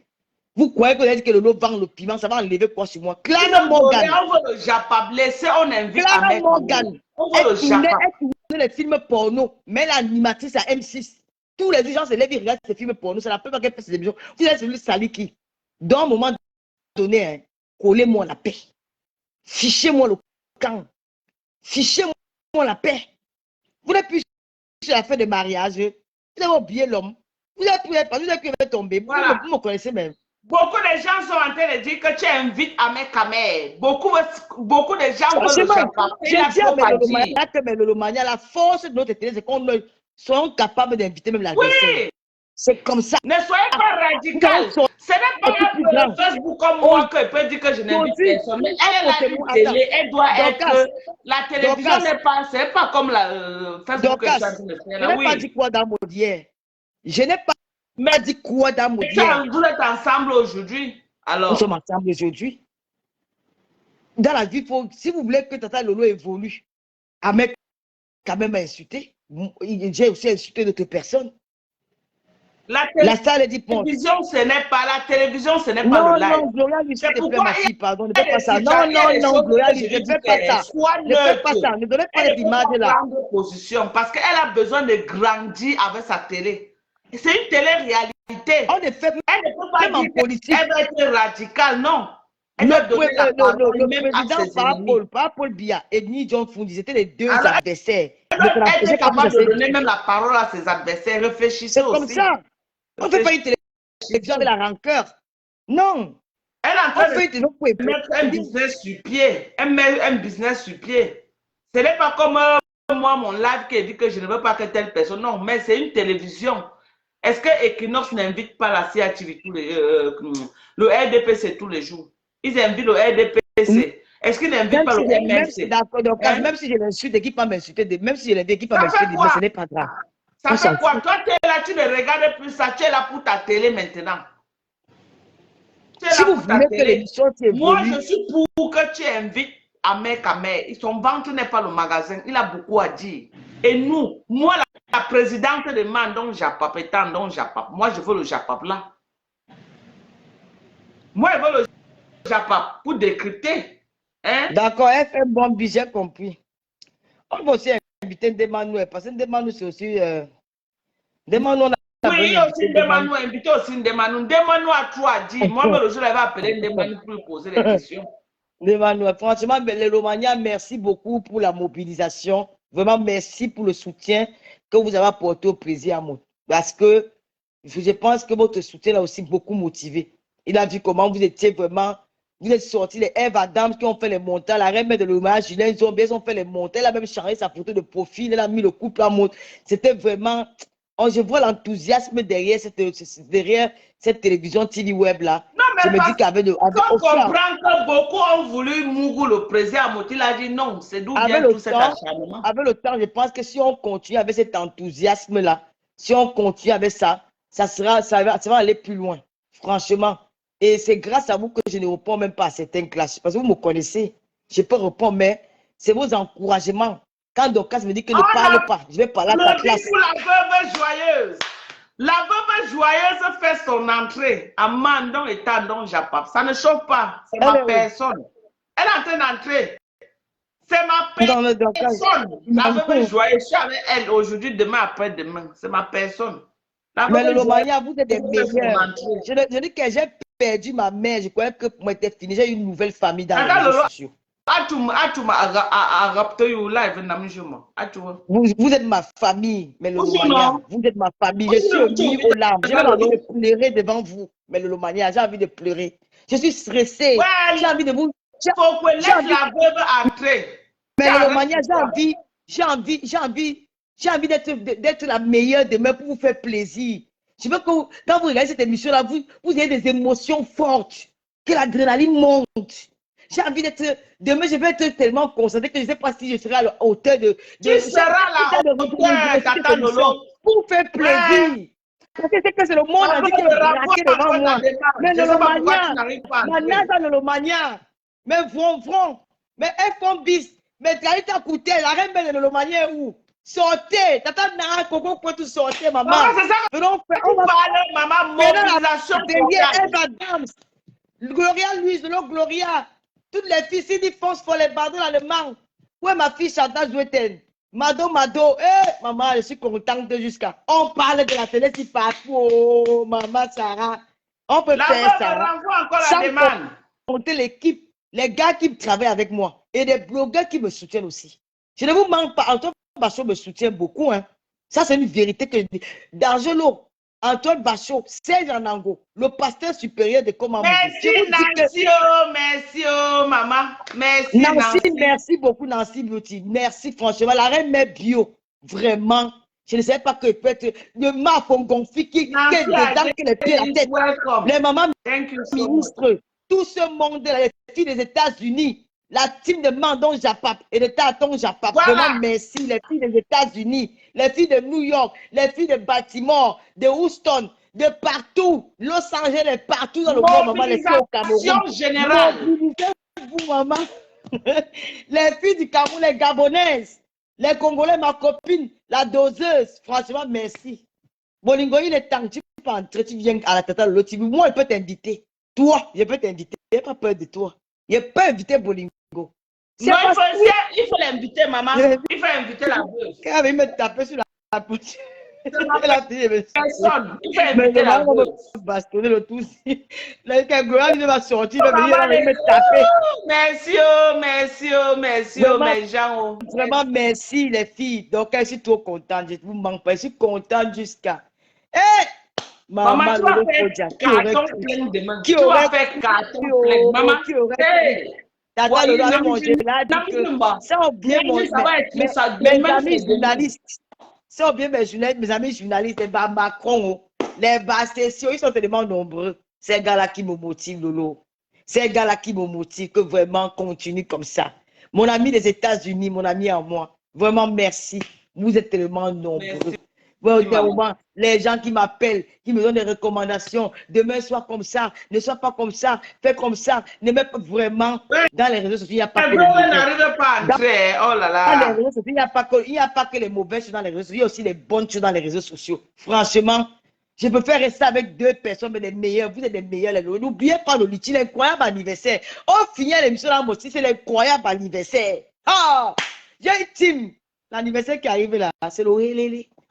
Vous croyez que vous avez dit que le lot vend le piment, ça va enlever quoi sur moi? Clara Morgan. On veut le Japap, laissez, on invite Clara Morgan. On veut le Japap. Elle tournait les films porno, mais l'animatrice à M6. Tous les gens se lèvent et regardent ces films porno. C'est la première qu'elle fait ces émissions. Vous avez celui Saliki. Dans un moment donné, hein, collez-moi la paix. Fichez-moi le camp. Fichez-moi la paix. Vous n'avez plus sur la fin de mariage. Vous avez oublié l'homme. Vous avez pu tomber. Voilà. Vous me connaissez même. Beaucoup de gens sont en train de dire que tu invites Ahmed Kamé. Beaucoup de gens veulent le Japap. Je dis à mes Lolomania, la force de notre télé, c'est qu'on ne soit capables d'inviter même l'adversaire. Oui. C'est comme ça. Ne soyez pas radical. Ce n'est pas Facebook comme moi que peut dire que je n'invite personne. Mais elle a une télé, elle doit être. La télévision n'est pas, c'est pas comme la Facebook que je suis en train de faire. Je n'ai pas dit quoi dans mon hier. Je n'ai pas dit quoi dans mon hier. Vous êtes ensemble aujourd'hui. Alors. Nous sommes ensemble aujourd'hui. Dans la vie, si vous voulez que Tata Lolo évolue, Ahmed quand même insulté. J'ai aussi insulté d'autres personnes. La télévision, ce n'est pas la télévision, ce n'est pas le live. Non, Gloria Lucette, ma fille, pardon, ne fais pas ça. Non, Gloria Lucette, ne fais pas ça. Ne fais pas ça, ne donnez pas l'image là. Parce qu'elle a besoin de grandir avec sa télé. C'est une télé-réalité. En effet, elle ne peut pas dire qu'elle va être radicale, non. Le président par Paul Biya et Ni John Fundi, c'était les deux adversaires. Elle est capable de donner même la parole à ses adversaires. Réfléchissez aussi. C'est comme ça. On ne fait pas une télévision avec la rancœur. Non. Elle est en train de mettre un business sur pied. Elle met un business sur pied. Ce n'est pas comme moi, mon live qui dit que je ne veux pas que telle personne. Non, mais c'est une télévision. Est-ce que Equinox n'invite pas la CATV le RDPC tous les jours? Ils invitent le RDPC. Est-ce qu'ils n'invitent pas le MMC? D'accord, donc même si je l'insulte, l'équipe va m'insulter. Même si je l'invite, l'équipe va m'insulter, mais ce n'est pas grave. Ça fait quoi? Toi, tu es là, tu ne regardes plus ça. Tu es là pour ta télé maintenant. Si vous voulez que l'émission s'évolue. Moi, je suis pour que tu invites Ahmed Kamé. Son ventre n'est pas le magasin. Il a beaucoup à dire. Et nous, moi, la présidente de Mandon Japap et Tandon Japap. Moi, je veux le Japap là. Moi, je veux le Japap pour décrypter. Hein? D'accord, elle fait un bon budget, j'ai compris. On va aussi inviter Ndemanu, parce que Ndemanu, c'est aussi... Ndemanu, on a oui, il aussi Ndemanu, invité aussi Ndemanu. Ndemanu a tout à dire. Moi, le jour, elle va appeler Ndemanu pour lui poser des questions. Ndemanu, franchement, les Romaniens, merci beaucoup pour la mobilisation. Vraiment, merci pour le soutien que vous avez apporté au président. Parce que je pense que votre soutien l'a aussi beaucoup motivé. Il a vu comment vous étiez vraiment... Vous êtes sortis, les Eve Adams qui ont fait les montages, la reine de l'hommage, Julien Zombie, ils ont fait les montages. Elle a même changé sa photo de profil, elle a mis le couple en mode. C'était vraiment... Oh, je vois l'enthousiasme derrière cette télévision TV web là. Non, mais je me dis qu'avec le... on comprend que beaucoup ont voulu Mougou, le président Moti, il a dit non, c'est d'où vient tout cet acharnement. Avec le temps, je pense que si on continue avec cet enthousiasme là, si on continue avec ça, ça va aller plus loin, franchement. Et c'est grâce à vous que je ne réponds même pas à certaines classes. Parce que vous me connaissez. Je peux répondre, mais c'est vos encouragements. Quand Docas me dit que ne parle pas, je vais parler à ta classe. Pour la veuve joyeuse. La veuve joyeuse fait son entrée à Mandon et Tandon Japap. Ça ne chauffe pas. C'est ma personne. Elle est en train d'entrer. C'est ma personne. La veuve joyeuse. Je suis avec elle aujourd'hui, demain, après-demain. C'est ma personne. Mais le Romania, vous êtes des meilleurs. Je dis que j'ai perdu ma mère. Je croyais que pour moi, c'était fini. J'ai une nouvelle famille dans les réseaux sociaux. Vous êtes ma famille, mais le Romania, vous êtes ma famille. Je suis mis aux larmes. J'ai envie de pleurer devant vous, mais le Romania, j'ai envie de pleurer. Je suis stressée. J'ai envie de vous. Il faut que laisse la veuve entrer. Mais le Romania, j'ai envie d'être la meilleure demain pour vous faire plaisir. Je veux que quand vous regardez cette émission-là, vous ayez des émotions fortes, que l'adrénaline monte. J'ai envie d'être... Demain, je vais être tellement concentrée que je ne sais pas si je serai à la hauteur de... Tu seras à la hauteur, Tata Lolo. Pour vous faire plaisir. Parce que c'est que c'est le monde entier qui est braqué devant moi. Mais le Romania, maintenant, le Romania, mais vont. Mais elles font bis. Mais tu as été à côté, la reine de l'Omania est où? Sortez, tata Nara Coco peut tout sortir, maman. C'est ça. On va parler, maman, mobilisation. Eva Dams, Gloria Louise, Gloria, toutes les filles, si ils foncent pour les bardons dans le manque. Où est ma fille Chantal Joueten? Mado, maman, je suis contente jusqu'à. On parle de la télé si partout, oh, maman Sarah. On peut faire ça. Sans compter l'équipe, les gars qui travaillent avec moi et des blogueurs qui me soutiennent aussi. Je ne vous manque pas. Antoine Bachot me soutient beaucoup. Hein. Ça, c'est une vérité que je dis. D'Angelo, Antoine Bachot, Serge Anango, le pasteur supérieur de Comment. Merci, maman. Merci, Nancy. Merci beaucoup, Nancy Beauty. Merci, franchement. La reine mère bio, vraiment. Je ne savais pas que peut-être le Mafongonfi qui est dedans, qui les pieds à la tête. Les mamans ministres, tout ce monde-là, les filles des États-Unis. La team de Mandon Japap et de Taton Japap. Voilà. Vraiment, merci. Les filles des États-Unis, les filles de New York, les filles de Baltimore, de Houston, de partout. Los Angeles, partout dans le monde, maman. Les filles au Cameroun. Générale. Mobilisez-vous, maman. Les filles du Cameroun, les Gabonaises, les Congolais, ma copine, la doseuse. Franchement, merci. Bolingo, il est temps. Tu peux entrer, tu viens à la tata de l'autre. Moi, je peux t'inviter. Toi, je peux t'inviter. Je n'ai pas peur de toi. Je peux inviter Bolingo. Non, il faut l'inviter, maman. Il faut inviter la veuve. Quand il me taper sur la poutre. Personne. Il faut inviter la veuve. Bastonner le tout. Là, quand il va sortir, il va me taper. Merci, mes gens. Vraiment, merci les filles. Donc, je suis trop contente. Je ne vous manque pas. Je suis contente jusqu'à... Hé! Maman, tu vas faire carton plein demain. Tu vas faire carton plein. Maman, Tata Lolo a mangé là, ça bien mes amis journalistes. Ça bien mes amis journalistes, les bas Macron, les bas sessions, ils sont tellement nombreux. Ces gars-là qui me motivent, Lolo. Ces gars-là qui me motivent, que vraiment continue comme ça. Mon ami des États-Unis, mon ami à moi, vraiment merci. Vous êtes tellement nombreux. les gens qui m'appellent, qui me donnent des recommandations. Demain, sois comme ça, ne sois pas comme ça, fais comme ça. Ne mets pas vraiment dans les réseaux sociaux, il n'y a pas que les mauvais. n'arrive pas à entrer. Oh là Dans les là. réseaux sociaux, il n'y a pas que les mauvaises choses dans les réseaux sociaux, il y a aussi les bonnes choses dans les réseaux sociaux. Franchement, je peux faire rester avec 2 personnes, mais les meilleurs. Vous êtes les meilleurs. N'oubliez pas Loliti, l'incroyable anniversaire. On finit l'émission là, moi aussi, c'est l'incroyable anniversaire. Oh, j'ai une team. L'anniversaire qui arrive là, c'est le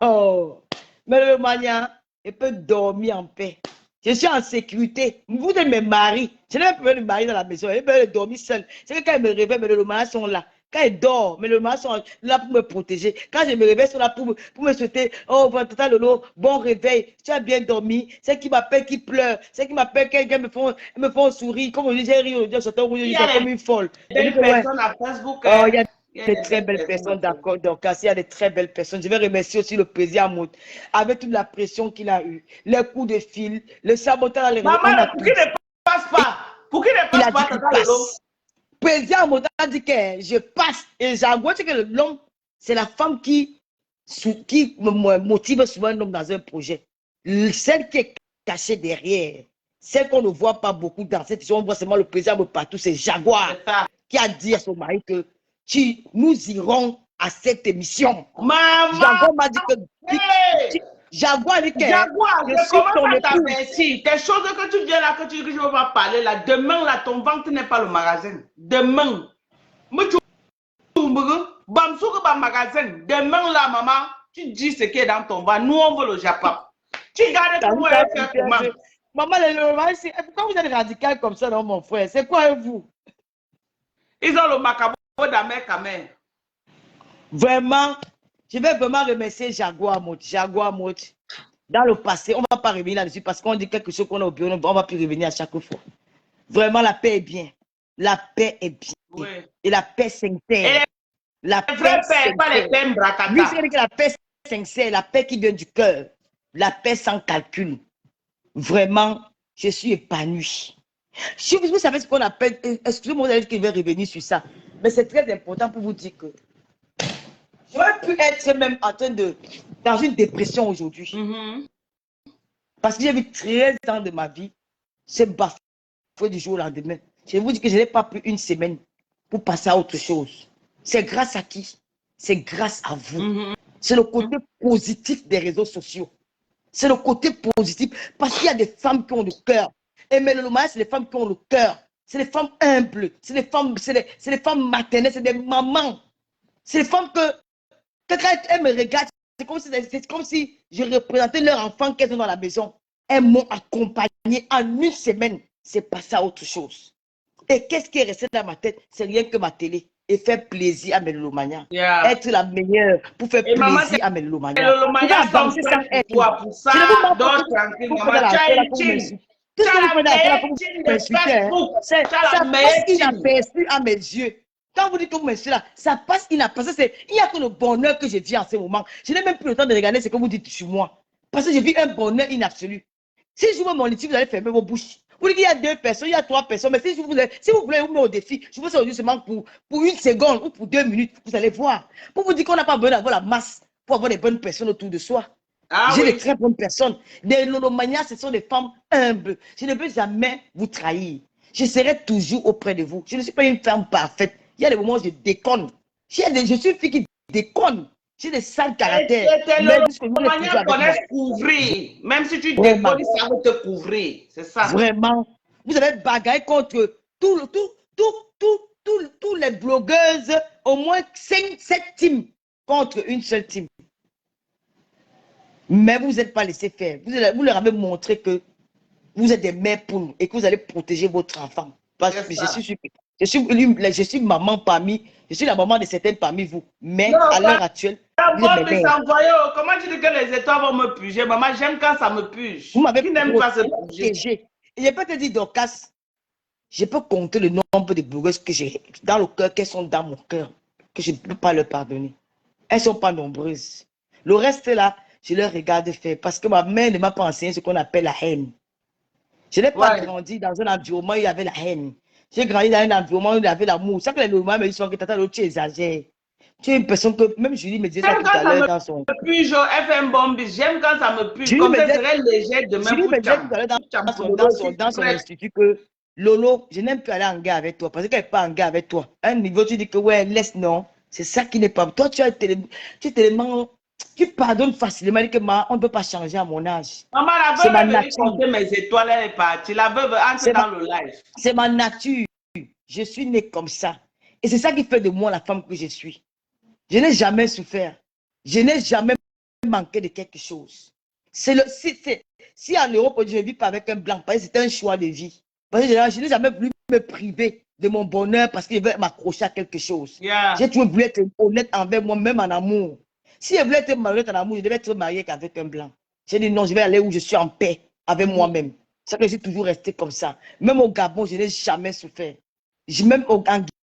oh. Mais le mania, il peut dormir en paix. Je suis en sécurité. Vous êtes mes maris. Je n'ai même pas de mari dans la maison. Il peut dormir seul. C'est que quand il me réveille, mais le mari sont là. Quand il dort, mais le mari sont là pour me protéger. Quand je me réveille, ils sont là pour me souhaiter. Oh, tata Lolo, bon réveil. Tu as bien dormi. C'est qui m'appelle, qui pleure. C'est qui m'appelle, quelqu'un me font sourire. Comme on dit, j'ai ri, je suis comme une folle. Des personnes à Facebook. Oh, il y a des très belles personnes, d'accord. Donc, il y a des très belles personnes. Je vais remercier aussi le président Mout, avec toute la pression qu'il a eue, les coups de fil, le sabotage dans les réseaux. Maman, pour qui ne passe pas? Pour qui ne passe pas, tata Lolo? Le président Mout a dit que je passe. Et j'avoue que l'homme, c'est la femme qui me motive souvent un homme dans un projet. Celle qui est cachée derrière, celle qu'on ne voit pas beaucoup dans cette émission, on voit seulement le président Mout partout, c'est Jaguar qui a dit à son mari que nous irons à cette émission. Maman! Jaguar m'a dit que... Jaguar dit que... Jaguar, je commence à t'avertir. Tes choses que tu viens là, que tu dis que je ne veux pas parler là, demain là, ton ventre n'est pas le magasin. Demain. Demain là, maman, tu dis ce qui est dans ton ventre. Nous, on veut le Japon. Tu gardes comment elle fait comment? Maman, pourquoi vous êtes radical comme ça, non, mon frère? C'est quoi, vous? Ils ont le macabo d'Amérique à mer. Vraiment, je vais vraiment remercier Jaguar Mout. Jaguar Mout. Dans le passé, on ne va pas revenir là-dessus parce qu'on dit quelque chose qu'on a au bureau, on ne va plus revenir à chaque fois. Vraiment, la paix est bien. La paix est bien. Oui. Et la paix sincère. La paix sincère. Pas les peines bracata. Oui, c'est que la paix sincère, la paix qui vient du cœur. La paix sans calcul. Vraiment, je suis épanoui. Si vous savez ce qu'on appelle, excusez-moi qu'il va revenir sur ça, mais c'est très important pour vous dire que j'aurais pu être même en train de, dans une dépression aujourd'hui. Parce que j'ai vu 13 ans de ma vie se bafouer du jour au lendemain. Je vous dis que je n'ai pas pris une semaine pour passer à autre chose. C'est grâce à qui? C'est grâce à vous. C'est le côté positif des réseaux sociaux. C'est le côté positif parce qu'il y a des femmes qui ont le cœur. Et mais le mariage, c'est les femmes qui ont le cœur. C'est les femmes humbles. C'est les femmes maternelles. C'est des mamans. C'est les femmes que quand elles me regardent, c'est comme si je représentais leur enfant qu'elles ont dans la maison. Elles m'ont accompagné en une semaine. C'est passé à autre chose. Et qu'est-ce qui est resté dans ma tête? C'est rien que ma télé. Et faire plaisir à mes Lolomania. Être la meilleure pour faire plaisir à mes Lolomania. Les Lolomania sont prêts pour ça. Donc, tranquille, maman. Ça passe inaperçu à mes yeux. Quand vous dites que vous m'insultez là, ça passe inaperçu. Il n'y a que le bonheur que je vis en ce moment. Je n'ai même plus le temps de regarder ce que vous dites sur moi. Parce que je vis un bonheur inabsolu. Si je vous mon litige, vous allez fermer vos bouches. Vous dites qu'il y a 2 personnes, il y a 3 personnes, mais si vous voulez vous mettre au défi, je vous dis seulement pour 1 seconde ou pour 2 minutes, vous allez voir. Pour vous dire qu'on n'a pas besoin d'avoir la masse pour avoir des bonnes personnes autour de soi. J'ai des très bonnes personnes. Des Lolomania, ce sont des femmes humbles. Je ne peux jamais vous trahir. Je serai toujours auprès de vous. Je ne suis pas une femme parfaite. Il y a des moments où je déconne. Je suis une fille qui déconne. J'ai des sales caractères. Lolomania connaissent couvrir. Même si tu déconnes, ils savent te couvrir. C'est ça. Vraiment. Vous avez bagaille contre tous les blogueuses, au moins 5, 7 teams contre une seule team. Mais vous n'êtes pas laissé faire. Vous leur avez montré que vous êtes des mères poules et que vous allez protéger votre enfant. Parce que je suis maman parmi, je suis la maman de certaines parmi vous. Mais non, à l'heure actuelle, comment tu dis que les étoiles vont me puger? Maman, j'aime quand ça me puge. Vous m'avez protégé. Et je peux te dire, Dorcas, je peux compter le nombre de blogueuses que j'ai dans le cœur, qu'elles sont dans mon cœur, que je ne peux pas leur pardonner. Elles ne sont pas nombreuses. Le reste là, je leur regarde faire parce que ma mère ne m'a pas enseigné ce qu'on appelle la haine. Je n'ai pas grandi dans un environnement où il y avait la haine. J'ai grandi dans un environnement où il y avait l'amour. C'est que les Lolomania me disent que tata, tu exagères. Tu es une personne que, même Julie me disait ça J'aime tout à quand ça l'heure dans son... me pue, genre, elle fait un bon bis. J'aime quand ça me pue. Julie Comme me ça, disait, serait léger demain Julie pour me disait Cham. tout à l'heure Cham, dans son institut que Lolo, je n'aime plus aller en gars avec toi parce qu'elle n'est pas en gars avec toi. À un niveau, tu dis que ouais, laisse, non. C'est ça qui n'est pas. Toi, tu es tellement. Tu pardonnes facilement. Tu dis que on ne peut pas changer à mon âge. Maman, la C'est veuve ma est venue nature. compter mes étoiles, elle est partie. La veuve entre dans le live. C'est ma nature. Je suis née comme ça. Et c'est ça qui fait de moi la femme que je suis. Je n'ai jamais souffert. Je n'ai jamais manqué de quelque chose. Si en Europe, je ne vis pas avec un blanc, parce que c'est un choix de vie. Parce que je n'ai jamais voulu me priver de mon bonheur parce que je veux m'accrocher à quelque chose. Yeah. J'ai toujours voulu être honnête envers moi-même en amour. Si je voulais être honnête en amour, je devais être marié qu'avec un blanc. J'ai dit non, je vais aller où je suis en paix avec moi-même. C'est ça que je suis toujours resté comme ça. Même au Gabon, je n'ai jamais souffert. Même en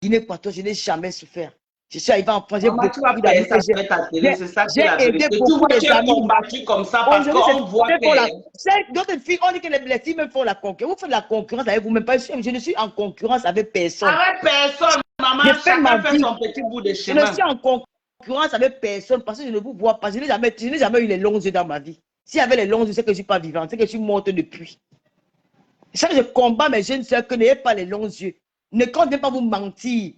Guinée-Équatoriale, je n'ai jamais souffert. Je suis arrivé en France, j'ai Maman, tu vas faire ça sur ta télé, c'est ça qui est la vérité. Tu vois, tu as combattu comme ça parce qu'on voit que... D'autres filles, on dit que les filles même font la concurrence. Vous faites la concurrence avec vous-même. Je ne suis en concurrence avec personne. Avec personne, maman, chacun fait son petit bout de chemin. Je ne suis en concurrence avec personne parce que je ne vous vois pas. Je n'ai jamais eu les longs yeux dans ma vie. S'il y avait les longs yeux, c'est que je ne suis pas vivante, c'est que je suis morte depuis. C'est ça que je combats mes jeunes soeurs que n'ayez pas les longs yeux. Ne comptez pas vous mentir.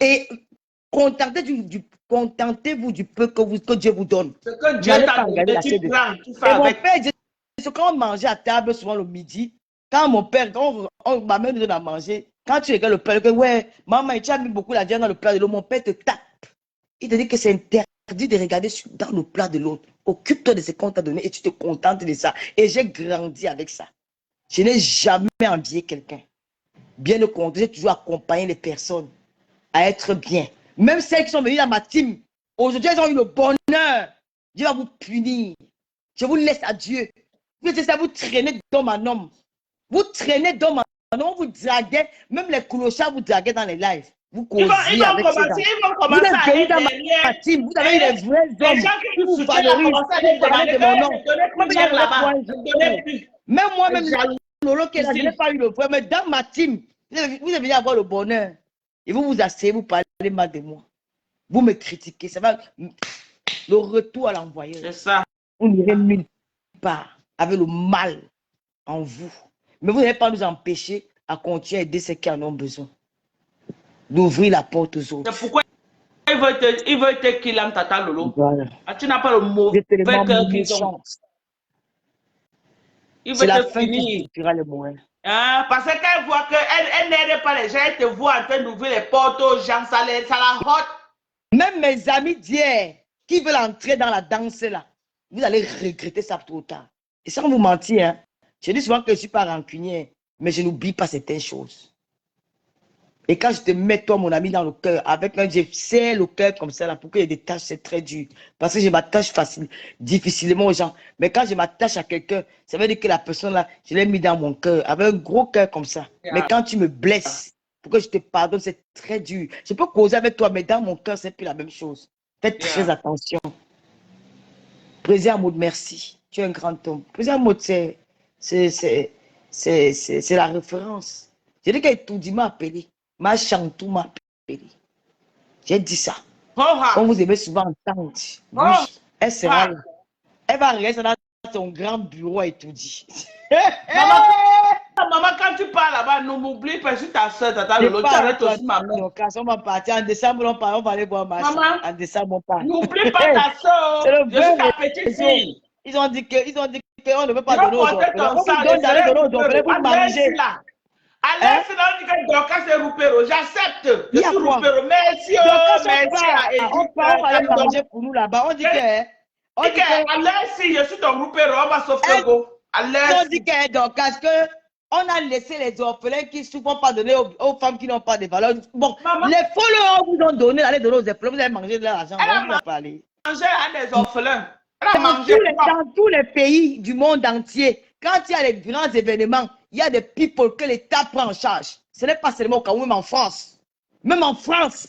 Et contentez-vous du peu que Dieu vous donne. Ce que Dieu t'a donné, tu prends, tu fais avec. Mon père, quand on mangeait à table, souvent le midi, quand mon père, ma mère nous donne à manger, quand tu regardes le plat, que ouais, maman, tu as mis beaucoup la viande dans le plat de l'autre, mon père te tape. Il te dit que c'est interdit de regarder dans le plat de l'autre. Occupe-toi de ce qu'on t'a donné et tu te contentes de ça. Et j'ai grandi avec ça. Je n'ai jamais envié quelqu'un. Bien au contraire, j'ai toujours accompagné les personnes à être bien. Même celles qui sont venues dans ma team, aujourd'hui, elles ont eu le bonheur. Dieu va vous punir. Je vous laisse à Dieu. Vous êtes ça, vous traînez d'homme en homme. Vous traînez d'homme en homme, vous draguez. Même les clochards, vous draguez dans les lives. Vous causez avec ils vont commencer à aller derrière. ma team. Vous avez eu les vrais hommes. Les gens qui vous valorisent, même moi-même, Lolo, je n'ai pas eu le vrai, mais dans ma team, vous avez venu avoir le bonheur. Et vous vous asseyez, vous parlez mal de moi. Vous me critiquez. Ça va. Le retour à l'envoyeur. C'est ça. On n'irait nulle part avec le mal en vous. Mais vous n'allez pas nous empêcher à continuer à aider ceux qui en ont besoin. D'ouvrir la porte aux autres. C'est pourquoi il veut te kill Tata Lolo. Voilà. Tu n'as pas le mauvais cœur qu'ils ont. C'est la fin qui tuera le moyen. Parce qu'elle voit qu'elle n'aide pas les gens, elle te voit en train d'ouvrir les portes aux gens, ça la hotte. Même mes amis d'hier qui veulent entrer dans la danse là, vous allez regretter ça trop tard. Et sans vous mentir, hein, je dis souvent que je ne suis pas rancunière, mais je n'oublie pas certaines choses. Et quand je te mets, toi, mon ami, dans le cœur, avec un, je serre le cœur comme ça, là, pour qu'il y ait des tâches, c'est très dur. Parce que je m'attache difficilement aux gens. Mais quand je m'attache à quelqu'un, ça veut dire que la personne là, je l'ai mis dans mon cœur, avec un gros cœur comme ça. Yeah. Mais quand tu me blesses, pour que je te pardonne, c'est très dur. Je peux causer avec toi, mais dans mon cœur, c'est plus la même chose. Faites très attention. Président Maud, merci. Tu es un grand homme. Président Maud, c'est la référence. J'ai dit qu'elle tout dit m'a appelé. Ma chantou m'a appelé. J'ai dit ça. On vous aimez souvent entendre. Oui, elle sera là. Elle va rester dans son grand bureau et tout dit. Maman, quand tu parles là-bas, ne m'oublie pas, je suis ta soeur, Tata Lolo, tu arrêtes aussi ma mère. On va partir en décembre, on va aller voir ma soeur. En décembre, on part. N'oublie pas ta soeur. Je suis ta petite fille. Ils ont dit qu'on ne veut pas donner aux enfants. On donne d'aller donner aux enfants pour manger. Allez, sinon on dit que Dorcas c'est Roupero. J'accepte. Je suis Roupero. Merci, merci. On va aller manger pour nous là-bas. On dit que... Allez, si je suis ton Roupero, on va sauver go. Allez. On dit que Dorcas, on a laissé les orphelins qui ne souvent pas donner aux femmes qui n'ont pas de valeur. Bon, les followers vous ont donné, allez donner aux orphelins, vous allez manger de l'argent. On va parler. Manger à des orphelins. Dans tous les pays du monde entier, quand il y a les grands événements, il y a des people que l'État prend en charge. Ce n'est pas seulement au Cameroun, même en France. Même en France.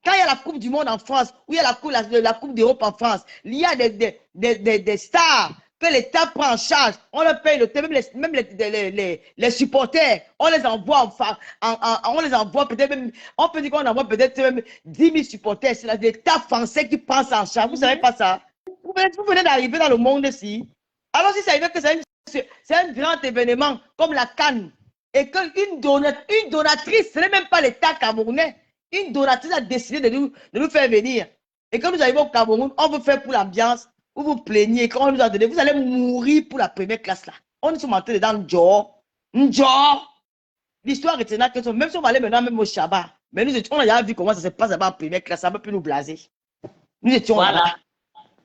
Quand il y a la Coupe du Monde en France, ou il y a la Coupe d'Europe en France, il y a des stars que l'État prend en charge. On leur paye le thème, même les supporters, on les envoie, on les envoie peut-être même, on peut dire qu'on envoie peut-être même 10 000 supporters. C'est l'État français qui prend ça en charge. Vous ne savez pas ça? Vous venez d'arriver dans le monde ici. Alors si ça arrive que c'est un grand événement comme la CAN, et qu'une donatrice, ce n'est même pas l'État camerounais, une donatrice a décidé de nous faire venir. Et quand nous arrivons au Cameroun, on veut faire pour l'ambiance, vous vous plaignez, quand on nous a donné, vous allez mourir pour la première classe là. On est monté dedans, l'histoire retenait que même si on va aller maintenant même au Shabbat, mais nous étions, on a déjà vu comment ça se passe là-bas en première classe, ça ne peut plus nous blaser. Nous étions là.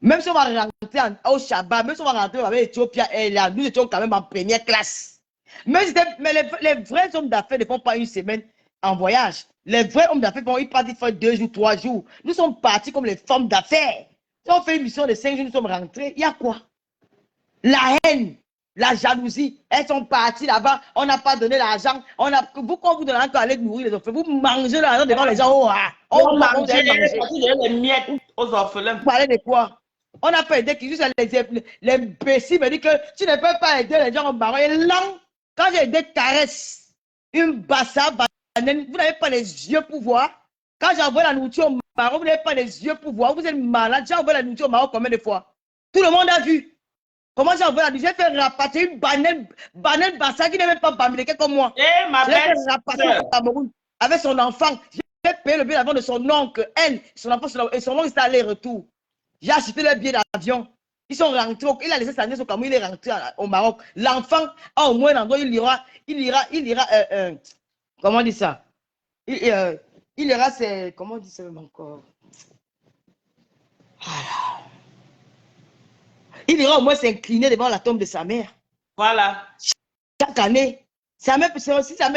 Même si on va rentrer au Shabbat, même si on va rentrer avec Ethiopia et là, nous étions quand même en première classe. Mais les vrais hommes d'affaires ne font pas une semaine en voyage. Les vrais hommes d'affaires, ils partent, ils font 2 jours, 3 jours. Nous sommes partis comme les femmes d'affaires. Si on fait une mission de 5 jours, nous sommes rentrés. Il y a quoi? La haine, la jalousie. Elles sont parties là-bas. On n'a pas donné l'argent. Vous, quand vous donnez encore aller nourrir les orphelins, vous mangez l'argent devant les gens. On mangeait les miettes aux orphelins. Vous parlez de quoi? On a pas aidé qui juste les imbéciles me disent que tu ne peux pas aider les gens au Maroc. Et là, quand j'ai aidé Caresse, une bassa, vous n'avez pas les yeux pour voir. Quand j'envoie la nourriture au Maroc, vous n'avez pas les yeux pour voir. Vous êtes malade. J'ai envoyé la nourriture au Maroc combien de fois? Tout le monde a vu. Comment j'ai envoyé la nourriture? J'ai fait rapatrier une banane bassa qui n'est même pas bamileke comme moi. Eh, ma belle sœur. Au Cameroun avec son enfant. J'ai payé le billet d'avion de son oncle. Elle, son enfant, et son oncle, c'était aller-retour. J'ai acheté le billet d'avion. Ils sont rentrés. Il a laissé sa nièce au Cameroun. Il est rentré au Maroc. L'enfant a au moins un endroit. Il ira. Comment on dit ça? Il ira, c'est. Comment on dit ça même encore? Voilà. Il ira au moins s'incliner devant la tombe de sa mère. Voilà. Chaque année. Si sa mère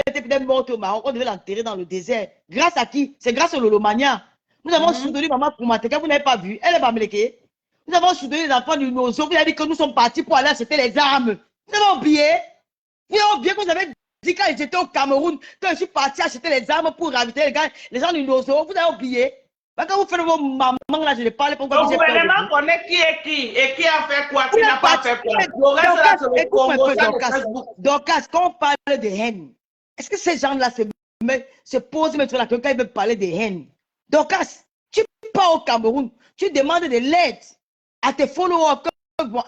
était peut-être morte au Maroc, on devait l'enterrer dans le désert. Grâce à qui? C'est grâce au Lolomania. Nous avons soutenu maman pour Mateka, vous n'avez pas vu. Elle est bamileke. Nous avons soutenu les enfants du Nozo. Vous avez dit que nous sommes partis pour aller acheter les armes. Vous avez oublié? Vous avez oublié que vous avez dit quand j'étais au Cameroun, que je suis parti acheter les armes pour raviter les gens du Nozo. Vous avez oublié? Quand vous faites vos mamans là, je ne parle pas. Le gouvernement connaît qui est qui et qui a fait quoi, qui n'a pas fait quoi. Le reste là, c'est le Congo, ça, le Facebook. Dorcas, quand on parle de haine, est-ce que ces gens-là se posent même sur la question quand ils veulent parler de haine? Dorcas, tu pars au Cameroun, tu demandes de l'aide à tes followers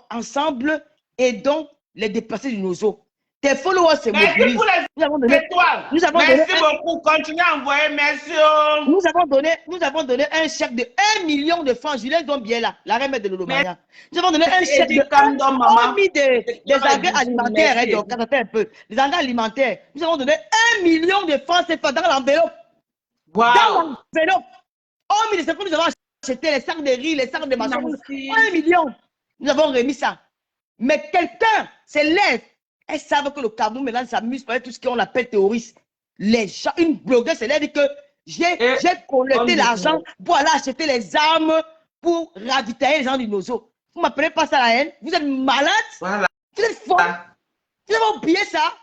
ensemble et donc les déplacés du Nozo. Tes followers se mobilisent. Nous avons donné merci beaucoup. Continuez à envoyer. Merci. Nous avons donné un chèque de 1 million de francs. Julien Dombier là, la reine de Lolomania. Nous avons donné un chèque de 1 million des engrais alimentaires. Donc, attendez un peu. Les engrais alimentaires. Nous avons donné 1 million de francs CFA dans l'enveloppe. Wow. Dans l'enveloppe. 1 million de francs, nous avons acheté les sacs de riz, les sacs de machin. 1 million. Nous avons remis ça. Mais quelqu'un se lève. Elles savent que le Cameroun maintenant s'amuse par tout ce qu'on appelle terroriste. Les gens, une blogueuse, elle a dit que j'ai collecté l'argent pour aller acheter les armes pour ravitailler les gens du Nozo. Vous ne m'appelez pas ça la haine? Vous êtes malade? Voilà. Vous êtes fort? Vous avez oublié ça?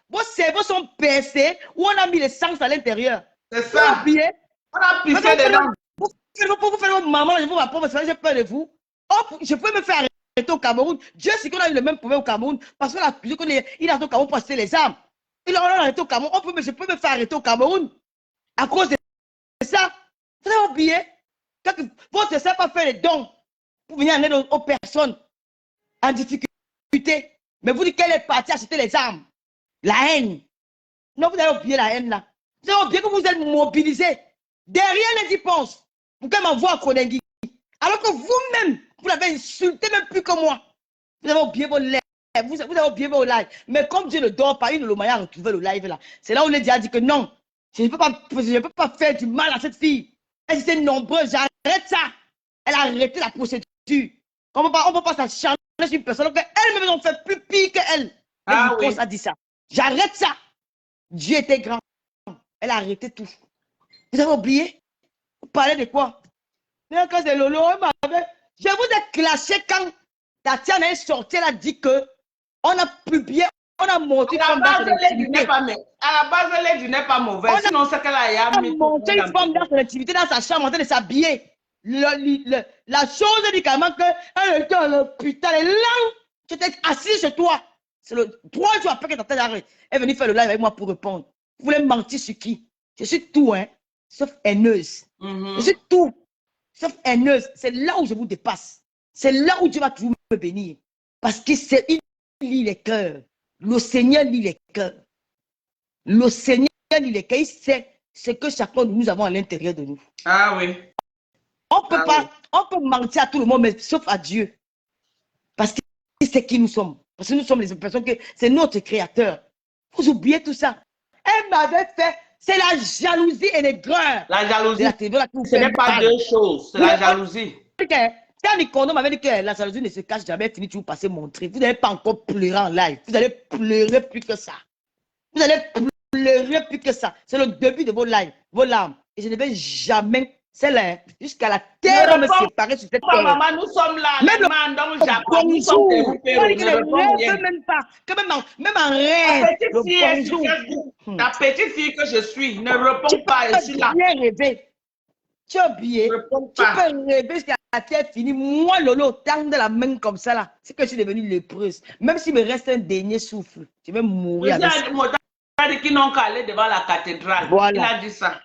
Vos cerveaux sont percés ou on a mis les sangs à l'intérieur. C'est ça. Vous avez oublié? On a pissé dedans. Vous faites votre maman, je vous rapporte, j'ai peur de vous. Oh, je peux me faire arrêter au Cameroun. Dieu sait qu'on a eu le même problème au Cameroun parce que la plusieurs il a au Cameroun pour acheter les armes. Il a arrêté au Cameroun. Je peux me faire arrêter au Cameroun à cause de ça. Vous avez oublié? Votre ne sait pas faire les dons pour venir en aide aux personnes en difficulté. Mais vous dites qu'elle est partie acheter les armes. La haine. Non, vous avez oublié la haine là. Vous avez oublié que vous êtes mobilisés. Derrière les y pensent. Vous pouvez m'envoyer à Konengi. Alors que vous-même, vous l'avez insulté même plus que moi. Vous avez oublié vos lives. Vous avez oublié vos lives. Mais comme Dieu ne dort pas, il ne m'a retrouvé le live là. C'est là où il a dit que non, je ne peux pas faire du mal à cette fille. Elle était nombreuse, j'arrête ça. Elle a arrêté la procédure. On ne peut pas s'acharner sur une personne. Elle-même en fait plus pire qu'elle. Elle a dit ça. J'arrête ça. Dieu était grand. Elle a arrêté tout. Vous avez oublié? Vous parlez de quoi? Quand c'est Lolo, je vous ai clashé quand Tatiana est sortie, elle a dit que on a publié, on a monté une femme dans son activité. À la base, l'aide n'est pas mauvaise. Sinon, c'est qu'elle a monté une femme dans son activité, dans sa chambre, en train de s'habiller. La chose est quand même qu'elle était à l'hôpital. Et là, Tu étais assis chez toi. C'est le 3 jours après que ta tête arrête. Elle est venue faire le live avec moi pour répondre. Vous voulez mentir sur qui? Je suis tout, hein, sauf haineuse. Je suis tout, sauf haineuse. C'est là où je vous dépasse. C'est là où Dieu va toujours me bénir. Parce qu'il lit les cœurs. Le Seigneur lit les cœurs. Le Seigneur lit les cœurs. Il sait ce que chacun de nous avons à l'intérieur de nous. Ah oui. On peut pas, on peut mentir à tout le monde, mais sauf à Dieu. Parce qu'il sait qui nous sommes. Parce que nous sommes les personnes que c'est notre créateur. Vous oubliez tout ça. Elle m'avait fait, c'est la jalousie et l'aigreur. La jalousie, ce ce n'est pas deux choses, c'est la jalousie. Quand Nicondo m'avait dit que la jalousie ne se cache jamais, fini toujours passer montrer. Vous n'allez pas encore pleurer en live. Vous allez pleurer plus que ça. Vous allez pleurer plus que ça. C'est le début de vos lives, vos larmes. Et je ne vais jamais, c'est là, jusqu'à la terre me séparer sur cette terre. Maman, nous sommes là, même dans le Japon, nous sommes bonjour, dégoûtés, on ne répond même pas, que même en rêve, ta petite fille que je suis ne répond pas, je suis là. Tu as oublié, tu peux rêver jusqu'à la terre finie. Moi, Lolo, tendre la main comme ça là, c'est que je suis devenue lépreuse. Même s'il me reste un dernier souffle, je vais mourir avec ça. Il a dit qu'ils n'ont qu'à aller devant la cathédrale. Voilà. Il a dit ça.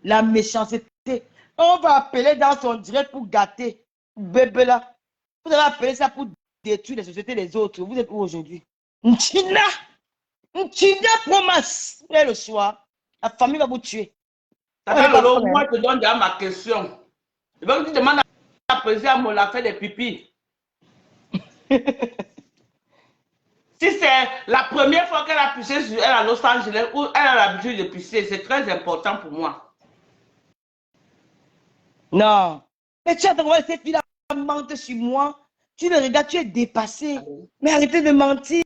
La méchanceté. On va appeler dans son direct pour gâter. Bébé là. Vous allez appeler ça pour détruire les sociétés des autres. Vous êtes où aujourd'hui? Nchina promise. Vous avez le choix. La famille va vous tuer. Lolo, moi, je te donne déjà ma question. Je veux que tu demandes à la présidente on l'a fait des pipis. Si c'est la première fois qu'elle a pissé sur elle à Los Angeles, où elle a l'habitude de pisser, c'est très important pour moi. Non. Mais tu as trouvé cette fille-là mentir sur moi. Tu le regardes, tu es dépassé. Mais arrêtez de mentir.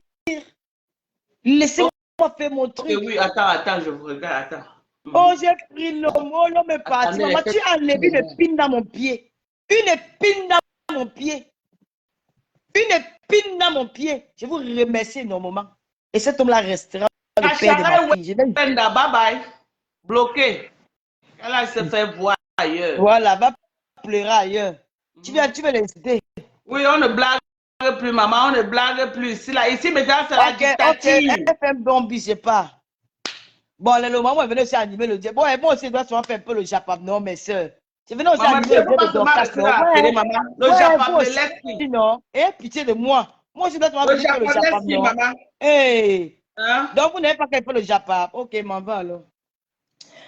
Laissez-moi faire mon truc. Oui, attends, je vous regarde, attends. Oh, j'ai pris l'homme, oh, l'homme est parti. Maman, tu as enlevé une épine dans mon pied. Une épine dans mon pied. Une épine dans mon pied. Je vous remercie énormément. Et cet homme-là restera le père de ma fille. Bye bye. Bloqué. Elle se fait voir ailleurs. Voilà, va pleurer ailleurs. Tu veux l'inciter. Oui, on ne blague plus, maman. On ne blague plus. Ici maintenant, c'est la dictature. Elle fait un bon bis, je sais pas. Bon, le moment où elle venait aussi animer le diable. Bon, et moi aussi, je dois souvent faire un peu le japap, non, mes soeurs. Je venais aussi animer le diable de Dorcas. Le japap de l'esprit. Non, et pitié de moi. Moi aussi, je dois souvent faire le japap, non. Hey. Donc, vous n'avez pas qu'à faire le japap. Ok, m'en va alors.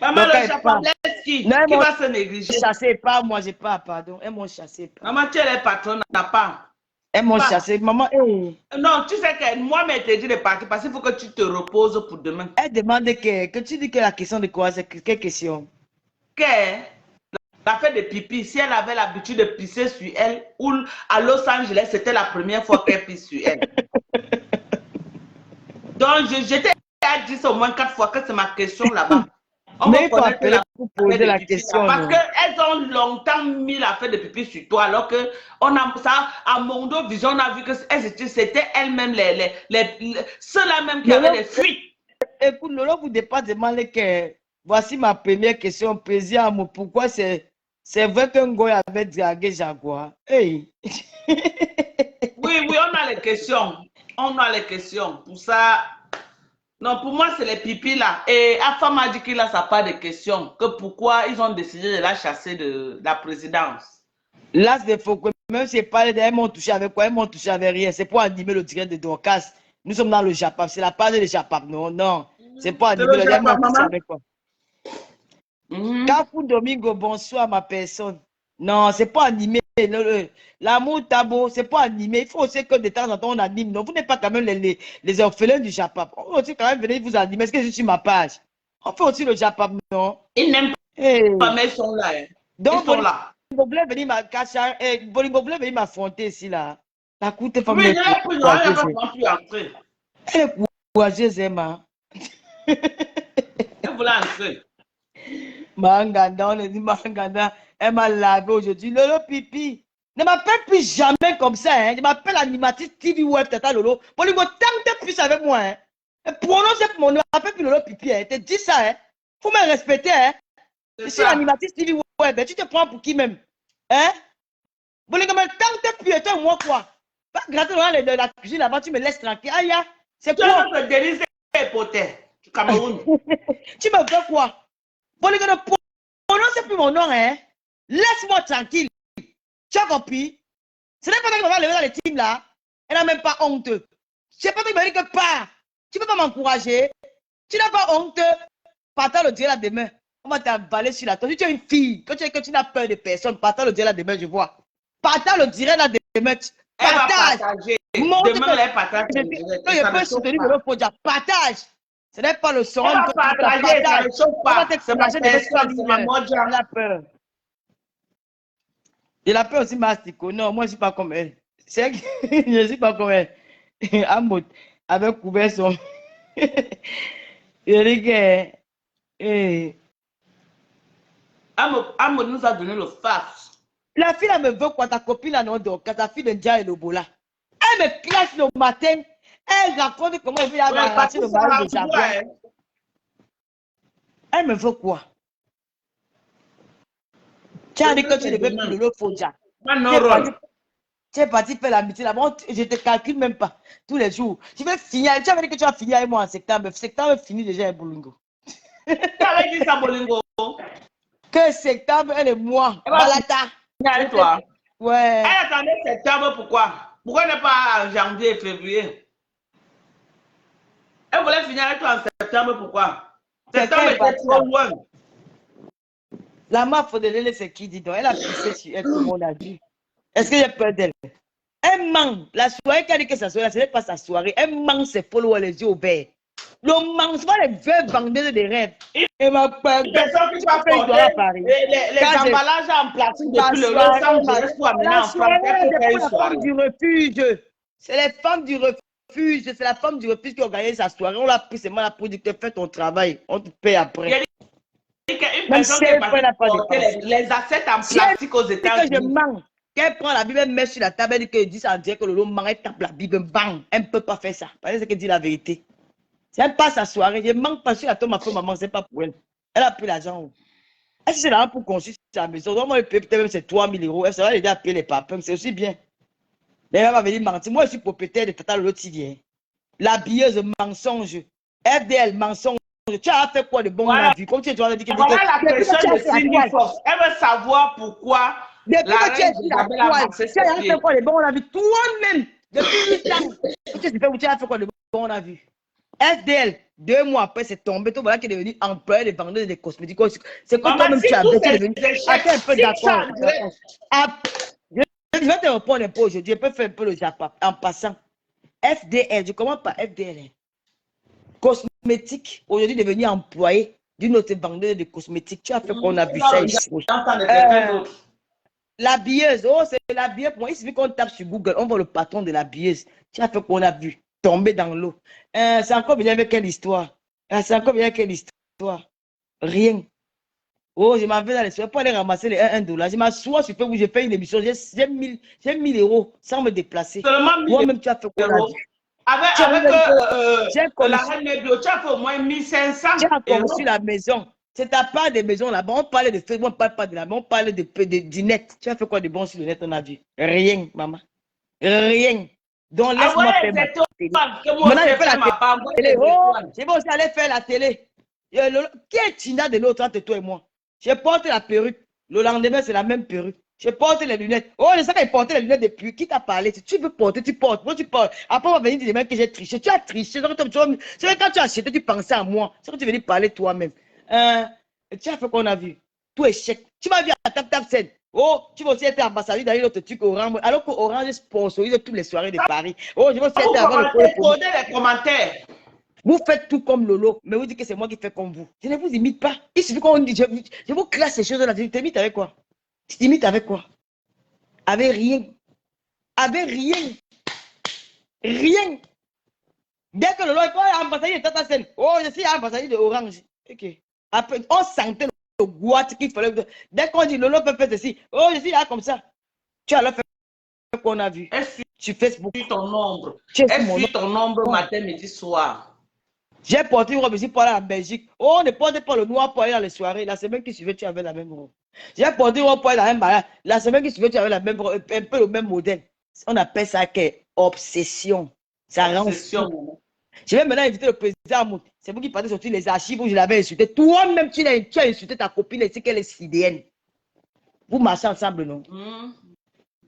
Maman, le japap de l'esprit. Qui va se négliger? Chassez pas, moi, j'ai pas, pardon. Elles m'ont chassé. Maman, tu es le patron, n'a pas. Elles m'ont chassé. Maman, non, tu sais que moi, je t'ai dit de partir parce qu'il faut que tu te reposes pour demain. Elle demande que tu dis que la question de quoi? C'est quelle question? Que la fait de pipi, si elle avait l'habitude de pisser sur elle, ou à Los Angeles, c'était la première fois qu'elle pisse sur elle. Donc, je t'ai dit au moins 4 fois que c'est ma question là-bas. Mais il faut appeler pour poser la question. Parce qu'elles ont longtemps mis la fête de pipi sur toi, alors que ça, à Mondo Vision, on a vu que c'était elles-mêmes ceux-là même qui avaient des fuites. Écoute, Lolo vous dépasse demander que voici ma première question, président. Pourquoi c'est vrai qu'un goy avait dragué Jaguar? Hey. Oui, on a les questions. On a les questions. Pour ça. Non, pour moi, c'est les pipis là. Et Afa m'a dit qu'il a sa part de questions. Que pourquoi ils ont décidé de la chasser de la présidence. Là, c'est faux. Même si je parle d'elles m'ont touché avec quoi? Elles m'ont touché avec rien. C'est pour animer le direct de Dorcas. Nous sommes dans le Japap. C'est la page de Japap. Non. C'est pour animer le Japap. Avec quoi? Kafu Domingo, bonsoir ma personne. Non, c'est pas animé. L'amour tabou, c'est pas animé. Il faut aussi que de temps en temps on anime. Non, vous n'êtes pas quand même les orphelins du Japap. On peut aussi quand même venir vous animer. Est-ce que je suis ma page? On fait aussi le Japap, non? Ils n'aiment pas, mais ils sont là. Donc, ils sont là. Bolibobler venir m'affronter ici là. La coûte femme. Oui, elle est courageuse, Emma. Elle voulait entrer. Manganda, on a dit Manganda. Elle m'a lavé aujourd'hui. Lolo Pipi. Ne m'appelle plus jamais comme ça. Hein. Je m'appelle animatrice TV Web, Tata Lolo. Pour lui, tant plus avec moi. Hein. Prononce mon nom. Je m'appelle plus Lolo Pipi. Hein. Tu dis ça. Hein. Faut me respecter. Hein. Je suis animatrice TV Web. Tu te prends pour qui même? Hein? Bon, les gars, tant plus, moi quoi? Va gratter dans la cuisine là-bas, tu me laisses tranquille. Aïe, c'est Tu as quoi? notre délice poté du Cameroun. Tu me fais quoi? Bon, les gars, mon nom, c'est plus mon nom, hein. Laisse-moi tranquille. Tu as compris? Ce n'est pas toi qui va lever dans les teams là. Elle n'a même pas honte. C'est pas toi qui va dire que pas. Tu ne peux pas m'encourager. Tu n'as pas honte. Partant le dire là demain. On va t'avaler sur la tête. Si tu es une fille, que tu n'as peur de personne, partant le dire là demain, je vois. Partant le dire là demain. Elle va Partage. partager. Montre Demain, elle partage. que je peux soutenir le projet. Partage. Ce n'est pas le son. Elle va partager, ça ne chauffe On va pas. C'est ma t'exclamer personne, c'est ma de moja. la peur. Et la peur aussi, Mastico. Non, moi, je ne suis pas comme elle. C'est que je ne suis pas comme elle. Amout, avec couvert son. Il dit que. Amo nous a donné le face. La fille, elle me veut quoi? Ta copine, là, non, donc, ta fille de Dia et le Bola. Elle me classe le matin. Elle raconte comment elle vient arracher le mari de Japon. Elle me veut quoi? Tu as dit que tu ne veux plus de l'eau Fodja. Tu es parti faire l'amitié là-bas. Je ne te calcule même pas tous les jours. Tu veux finir. Tu avais dit que tu vas finir avec moi en septembre. Septembre finit déjà à Bolingo. Tu avais dit ça, Bolingo. Que septembre, elle est moi. Balata. Avec toi. Ouais. Elle attendait septembre, pourquoi? Pourquoi n'est pas en janvier et février? Elle voulait finir avec toi en septembre, pourquoi? Septembre était trop loin. La meuf de l'élève, c'est qui dit donc? Elle a pissé sur elle, tout le monde a vu. Est-ce que j'ai peur d'elle? Elle ment. La soirée qu'elle dit que sa soirée, ce n'est pas sa soirée. Elle ment ses followers les yeux ouverts. Le ment, c'est pas les vrais vendeurs de rêves. Et ma peur. Personne qui va porter les emballages en plastique depuis le long sang, je reste pour amener en France. C'est la femme du refuge. C'est les femmes du refuge. C'est la femme du refuge qui a organisé sa soirée. On l'a pris seulement la producteur. Fais ton travail. On te paye après. Une personne qui est porter les assiettes en plastique aux États-Unis. Je mens. Qu'elle prend la Bible, elle met sur la table, elle dit qu'elle dit ça, on dirait que le loup ment, elle tape la Bible, bang. Elle ne peut pas faire ça. Parce que c'est qu'elle dit la vérité. Si elle passe sa soirée, je ne manque pas sur la tombe, ma femme, maman, c'est pas pour elle. Elle a pris l'argent. Est-ce que c'est l'argent pour construire sa maison? Donc, moi, peut-être même c'est 3 000 euros. Elle va l'aider à payer les papins, c'est aussi bien. Mais elle va venir mentir. Moi, je suis propriétaire de Tata Lolo TV. La billeuse, mensonge. FDL, mensonge. Tu as fait quoi de bon dans la vie? Comme tu as dit que voilà la question de Cindy Fox. Elle veut savoir pourquoi. Depuis que tu es sur la toile, tu as fait quoi de bon dans la vie? Toi-même, depuis 8 ans, tu as fait quoi de bon dans la vie? FDL, 2 mois après, c'est tombé. Toi, voilà qui est devenu employé de vendeur des cosmétiques. C'est comme toi-même tu as devenu. Attends un peu d'accord. Je vais te répondre un peu aujourd'hui. Je peux faire un peu le Japon en passant. FDL, je commence par FDL. Cosmétique, aujourd'hui devenu employé d'une autre vendeur de cosmétiques. Tu as fait qu'on a vu ça ici. La billeuse, oh, c'est la billeuse. Pour moi, il suffit qu'on tape sur Google, on voit le patron de la billeuse. Tu as fait qu'on a vu tomber dans l'eau. C'est encore bien avec quelle histoire? C'est encore bien avec quelle histoire? Rien. Oh, je m'en vais dans les soirées pour aller ramasser les $1. Je m'assois sur Facebook, je fais une émission. J'ai 1000 euros sans me déplacer. Moi-même, tu as fait qu'on a vu. Avec la reine Nebio, tu as fait au moins 1500 euros. Tu as construit la maison. C'est ta part des maisons là-bas. On parlait de Facebook, on ne parle pas de là-bas. On parlait du net. Tu as fait quoi de bon sur le net, on a vu? Rien, maman. Rien. Donc, laisse-moi faire ma télé. Maintenant, je fais la télé. Oh, j'ai bon aussi aller faire la télé. Qui est Tina de l'autre entre toi et moi? Je porte la perruque. Le lendemain, c'est la même perruque. Je porte les lunettes. Oh, je sais qu'il portait les lunettes depuis. Qui t'a parlé? Si tu veux porter, tu portes. Moi, tu portes. Après, on va venir dire que j'ai triché. Tu as triché. C'est quand tu as acheté, tu pensais à moi. C'est quand tu venais parler toi-même. Tu as fait qu'on a vu. Tout échec. Tu m'as vu à Tap Scène. Oh, tu vas aussi être ambassadeur dans l'autre truc Orange. Alors que Orange sponsorise toutes les soirées de Paris. Oh, je vais aussi être avant les commentaires. Vous faites tout comme Lolo, mais vous dites que c'est moi qui fais comme vous. Je ne vous imite pas. Il suffit qu'on dit, je vous classe ces choses-là. Tu t'imites avec quoi? Tu t'imites avec quoi? Avec rien. Avec rien. Rien. Dès que Lolo est ambassadeur de Tata Scène, oh, je suis ambassadeur de Orange. Ok. Après, on sentait le boîte qu'il fallait. Dès qu'on dit Lolo peut faire ceci, oh, je suis là comme ça. Tu as alors fait ce qu'on a vu. Sur Facebook. Ton nombre. Est-ce ton nombre matin, midi, soir? J'ai porté une robe ici pour aller en Belgique. Oh, on ne portait pas le noir pour aller dans les soirées. La semaine qui suivait, tu avais la même robe. J'ai porté une robe pour aller dans un mariage. La semaine qui suivait, tu avais la même robe, un peu le même modèle. On appelle ça que obsession. Ça rend fou. Obsession. Je vais maintenant inviter le président Amout. C'est vous qui partez sortir les archives où je l'avais insulté. Toi-même, tu as insulté ta copine et c'est qu'elle est CDN. Vous marchez ensemble, non?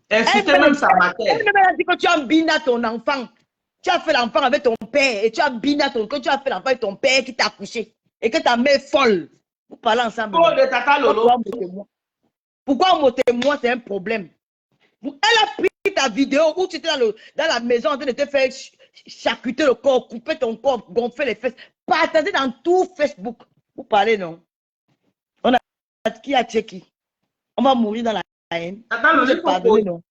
Insulter même sa mère. Elle a dit que tu as bina ton enfant. Tu as fait l'enfant avec ton père et tu as bina ton... Quand tu as fait l'enfant avec ton père qui t'a accouché et que ta mère est folle. Vous parlez ensemble. Oh, de Tata Lolo. Pourquoi moi c'est un problème? Elle a pris ta vidéo où tu étais dans la maison en train de te faire charcuter le corps, couper ton corps, gonfler les fesses, partager dans tout Facebook. Vous parlez, non? On a qui a tué qui? On va mourir dans la haine. Tata Lolo, pardonner, non?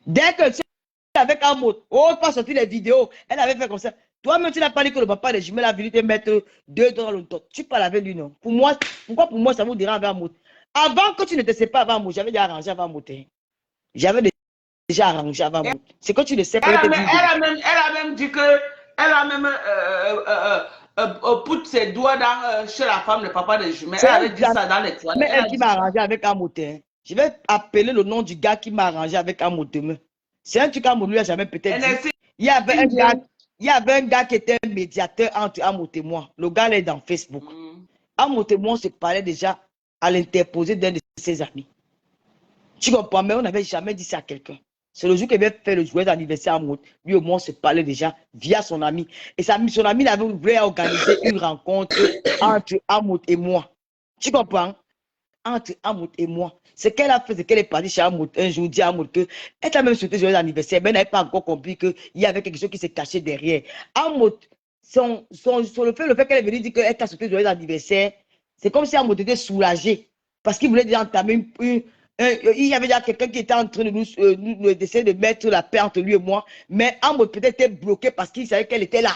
Dès que tu es avec un mot, oh, pas sortir les vidéos, elle avait fait comme ça. Toi-même, tu n'as pas dit que le papa des jumelles a venu te mettre 2 dans le dos. Tu parles avec lui, non? Pour moi, pourquoi pour moi ça vous dérange avec un mot? Avant que tu ne te sépares avant moi, j'avais déjà arrangé avant moi. J'avais déjà arrangé avant moi. C'est que tu le sais. Elle a même dit que elle a même put ses doigts chez la femme, le papa des jumelles. Elle avait dit ça dans les toilettes. Mais elle qui m'a arrangé avec un moteur. Je vais appeler le nom du gars qui m'a arrangé avec un moteur. C'est un truc qu'on lui a jamais peut-être dit. Il y avait un gars qui était un médiateur entre Amo et moi. Le gars est dans Facebook. Amo et moi, on se parlait déjà à l'interposer d'un de ses amis. Tu comprends, mais on n'avait jamais dit ça à quelqu'un. C'est le jour qu'il avait fait le joyeux anniversaire à Amo. Lui au moins, on se parlait déjà via son ami. Et son ami avait voulu organiser une rencontre entre Amo et moi. Tu comprends? Entre Amo et moi. Ce qu'elle a fait, c'est qu'elle est partie chez Amo un jour, dit à Amo qu'elle a même souhaité joyeux anniversaire, mais elle n'avait pas encore compris qu'il y avait quelque chose qui s'est caché derrière. Amo, le fait qu'elle est venue dire qu'elle t'a souhaité joyeux anniversaire, c'est comme si Amo était soulagé. Parce qu'il voulait déjà entamer il y avait déjà quelqu'un qui était en train de d'essayer de mettre la paix entre lui et moi, mais Amo peut-être était bloqué parce qu'il savait qu'elle était là.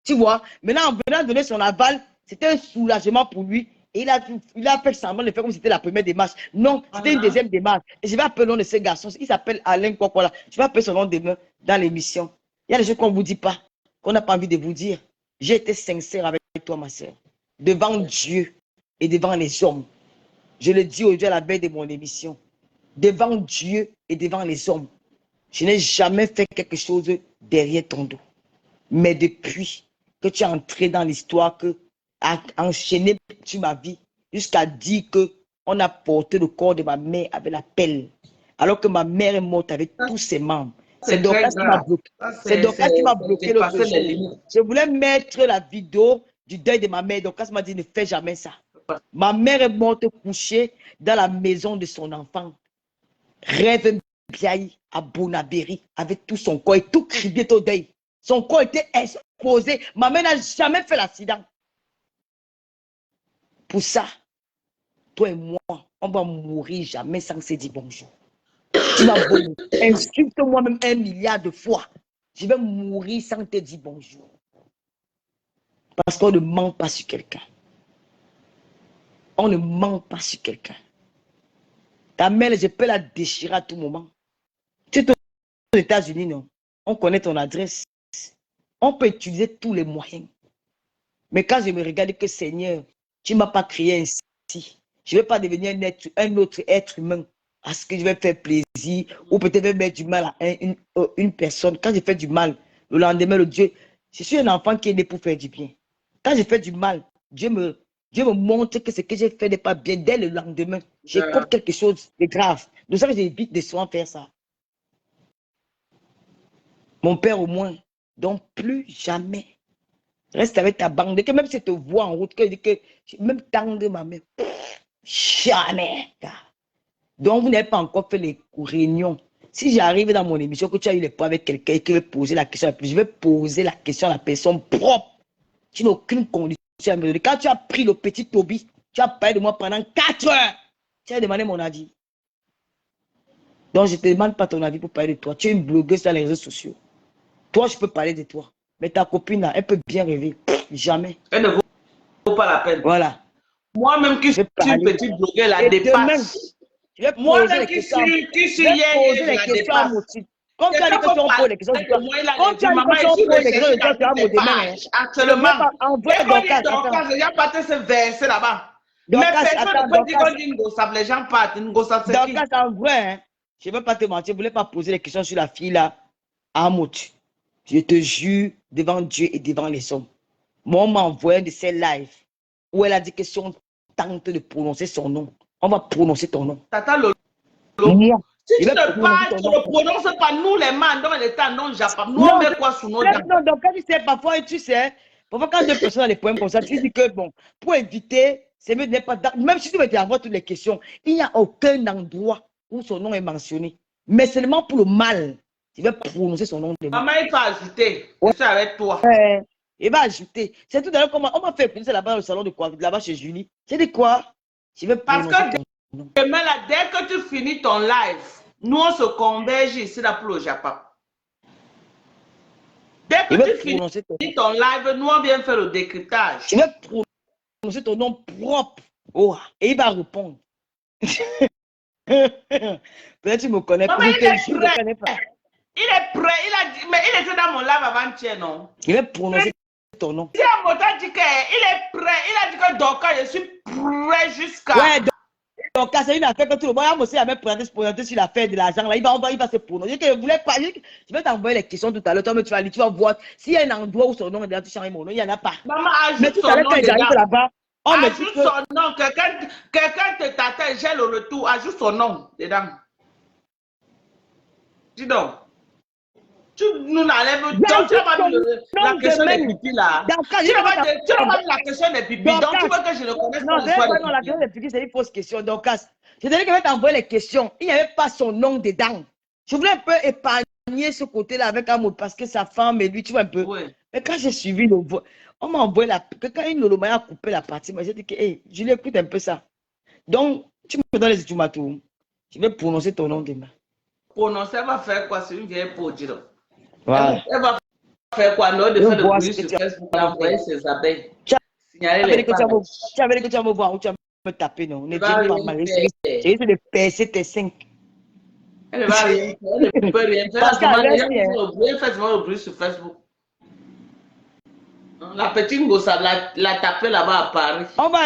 Tu vois? Maintenant, en venant donner son aval, c'était un soulagement pour lui. Et il a fait semblant de faire comme si c'était la première démarche. Non, c'était une deuxième démarche. Et je vais appeler le nom de ce garçon. Il s'appelle Alain Kokola. Je vais appeler son nom demain dans l'émission. Il y a des choses qu'on ne vous dit pas, qu'on n'a pas envie de vous dire. J'ai été sincère avec toi, ma soeur. Devant Dieu et devant les hommes. Je le dis aujourd'hui à la veille de mon émission. Devant Dieu et devant les hommes. Je n'ai jamais fait quelque chose derrière ton dos. Mais depuis que tu es entré dans l'histoire, que a enchaîné sur ma vie jusqu'à dire qu'on a porté le corps de ma mère avec la pelle, alors que ma mère est morte avec tous ses membres. C'est Dorcas qui m'a bloqué. C'est Dorcas qui m'a bloqué le jour. Je voulais mettre la vidéo du deuil de ma mère. Dorcas m'a dit ne fais jamais ça. Ma mère est morte couchée dans la maison de son enfant. Rêve Biaï à Bonabéry avec tout son corps et tout criblé au deuil. Son corps était exposé. Ma mère n'a jamais fait l'accident. Pour ça, toi et moi, on va mourir jamais sans se dire bonjour. Tu vas mourir. Insulte-moi même 1 milliard de fois. Je vais mourir sans te dire bonjour. Parce qu'on ne ment pas sur quelqu'un. On ne ment pas sur quelqu'un. Ta mère, je peux la déchirer à tout moment. Tu es aux États-Unis, non? On connaît ton adresse. On peut utiliser tous les moyens. Mais quand je me regarde que Seigneur, tu ne m'as pas créé ainsi. Je ne vais pas devenir un autre être humain parce que je vais faire plaisir ou peut-être mettre du mal à une personne. Quand je fais du mal, le lendemain, le Dieu, je suis un enfant qui est né pour faire du bien. Quand je fais du mal, Dieu me montre que ce que j'ai fait n'est pas bien. Dès le lendemain, j'écoute quelque chose de grave. Donc ça, j'évite de souvent faire ça. Mon père au moins, donc plus jamais. Reste avec ta bande. Que même si tu te vois en route, que même tendre ma main. Jamais. Donc, vous n'avez pas encore fait les réunions. Si j'arrive dans mon émission, que tu as eu les points avec quelqu'un et que je vais poser la question, je vais poser la question à la personne propre. Tu n'as aucune condition à me donner. Quand tu as pris le petit Toby, tu as parlé de moi pendant 4 heures. Tu as demandé mon avis. Donc, je ne te demande pas ton avis pour parler de toi. Tu es une blogueuse dans les réseaux sociaux. Toi, je peux parler de toi. Mais ta copine, là, elle peut bien rêver. Jamais. Elle ne vaut pas la peine. Voilà. Moi-même qui suis une petite blogueuse, la dépasse. Moi-même qui suis hier, la dépasse. Comme tu as dit que tu as posé les questions, comme tu as dit que tu as posé les questions, tu as mon demain. Actuellement, envoie Dorcas, il y a pas ce verset là-bas. Mais personne ne peut dire qu'on dit une gossable, les gens partent, une gossable, c'est qui? Dorcas, en vrai, je ne veux pas te mentir, je ne voulais pas poser les questions sur la fille là, à Amout. Je te jure devant Dieu et devant les hommes. Moi, on m'a envoyé un de ces lives où elle a dit que si on tente de prononcer son nom, on va prononcer ton nom. Tata Lolo. Moi, Si je tu vais ne prononcer parles, ton tu nom. ne prononces pas, nous les mains dans l'état non japon. Nous on Non, met quoi sous nos dents? non, donc quand tu sais, parfois, quand deux personnes ont des problèmes comme ça, tu dis que bon, pour éviter, c'est mieux de ne pas. Même si tu veux avoir toutes les questions, il n'y a aucun endroit où son nom est mentionné. Mais seulement pour le mal, tu vas prononcer son nom. Maman, il faut ajouter. Je suis avec toi. Il va ajouter. C'est tout à l'heure comment on m'a fait écouter là-bas au salon de quoi, là-bas chez Julie. J'ai dit quoi? Je vais Parce prononcer que ton nom. demain, là, dès que tu finis ton live, nous on se converge ici là pour le Japon. Dès Je que vais tu finis prononcer ton nom. ton live, nous on vient faire le décryptage. Je vais prononcer ton nom propre. Oh, et il va répondre. Peut-être tu me connais. Maman, Je il te est jure, je prêt. ne connais pas. Il est prêt. Il a dit, mais il était dans mon live avant-hier, non? Je vais prononcer ton nom. Si Amota dit qu'il est prêt, il a dit que donc je suis prêt jusqu'à. Ouais, donc c'est une affaire que tout le monde a aussi à me présenter sur l'affaire de l'argent. Là, il va se prononcer. Je voulais pas. Je vais t'envoyer les questions tout à l'heure. Toi, mais tu vas voir. S'il y a un endroit où son nom est dedans, tu changes mon nom. Il n'y en a pas. Maman, Mais ajoute tout son à l'heure, nom quand j'arrive dedans. là-bas, on me dit Ajoute que. son nom. Quelqu'un te t'attend, j'ai le retour. Ajoute son nom dedans. Dis donc. Tu nous enlèves. Donc, tu n'as pas mis la question des pipis là. Tu n'as pas mis la question des pipis. Donc, tu veux que je le connaisse Non, pas l'histoire non, la des question pipis. des pipis, c'est une fausse question. Donc, je te dis que je vais t'envoyer les questions. Il n'y avait pas son nom dedans. Je voulais un peu épargner ce côté-là avec un mot parce que sa femme et lui, tu vois un peu. Oui. Mais quand j'ai suivi le voix, on m'a envoyé quand une Lolomaya a coupé la partie, moi j'ai dit que, hey, je l'écoute un peu ça. Donc, tu me donnes les ultimatums. Je vais prononcer ton nom demain. Prononcer, elle va faire quoi? C'est une vieille peau, dis donc. Voilà. Elle va faire quoi? Non, de Je faire le vois bruit ce que sur tu as Facebook, envoyer ses abeilles. Tu Signaler avais les dit que femmes. tu avais dit que tu vas me voir ou tu vas me taper, non? Ne dis va pas rien mal. faire. J'ai essayé de percer tes 5. Elle ne va rien faire. Elle ne peut rien faire. Parce Elle fait souvent le bruit sur Facebook. La petite Ngossa l'a tapé là-bas à Paris. On va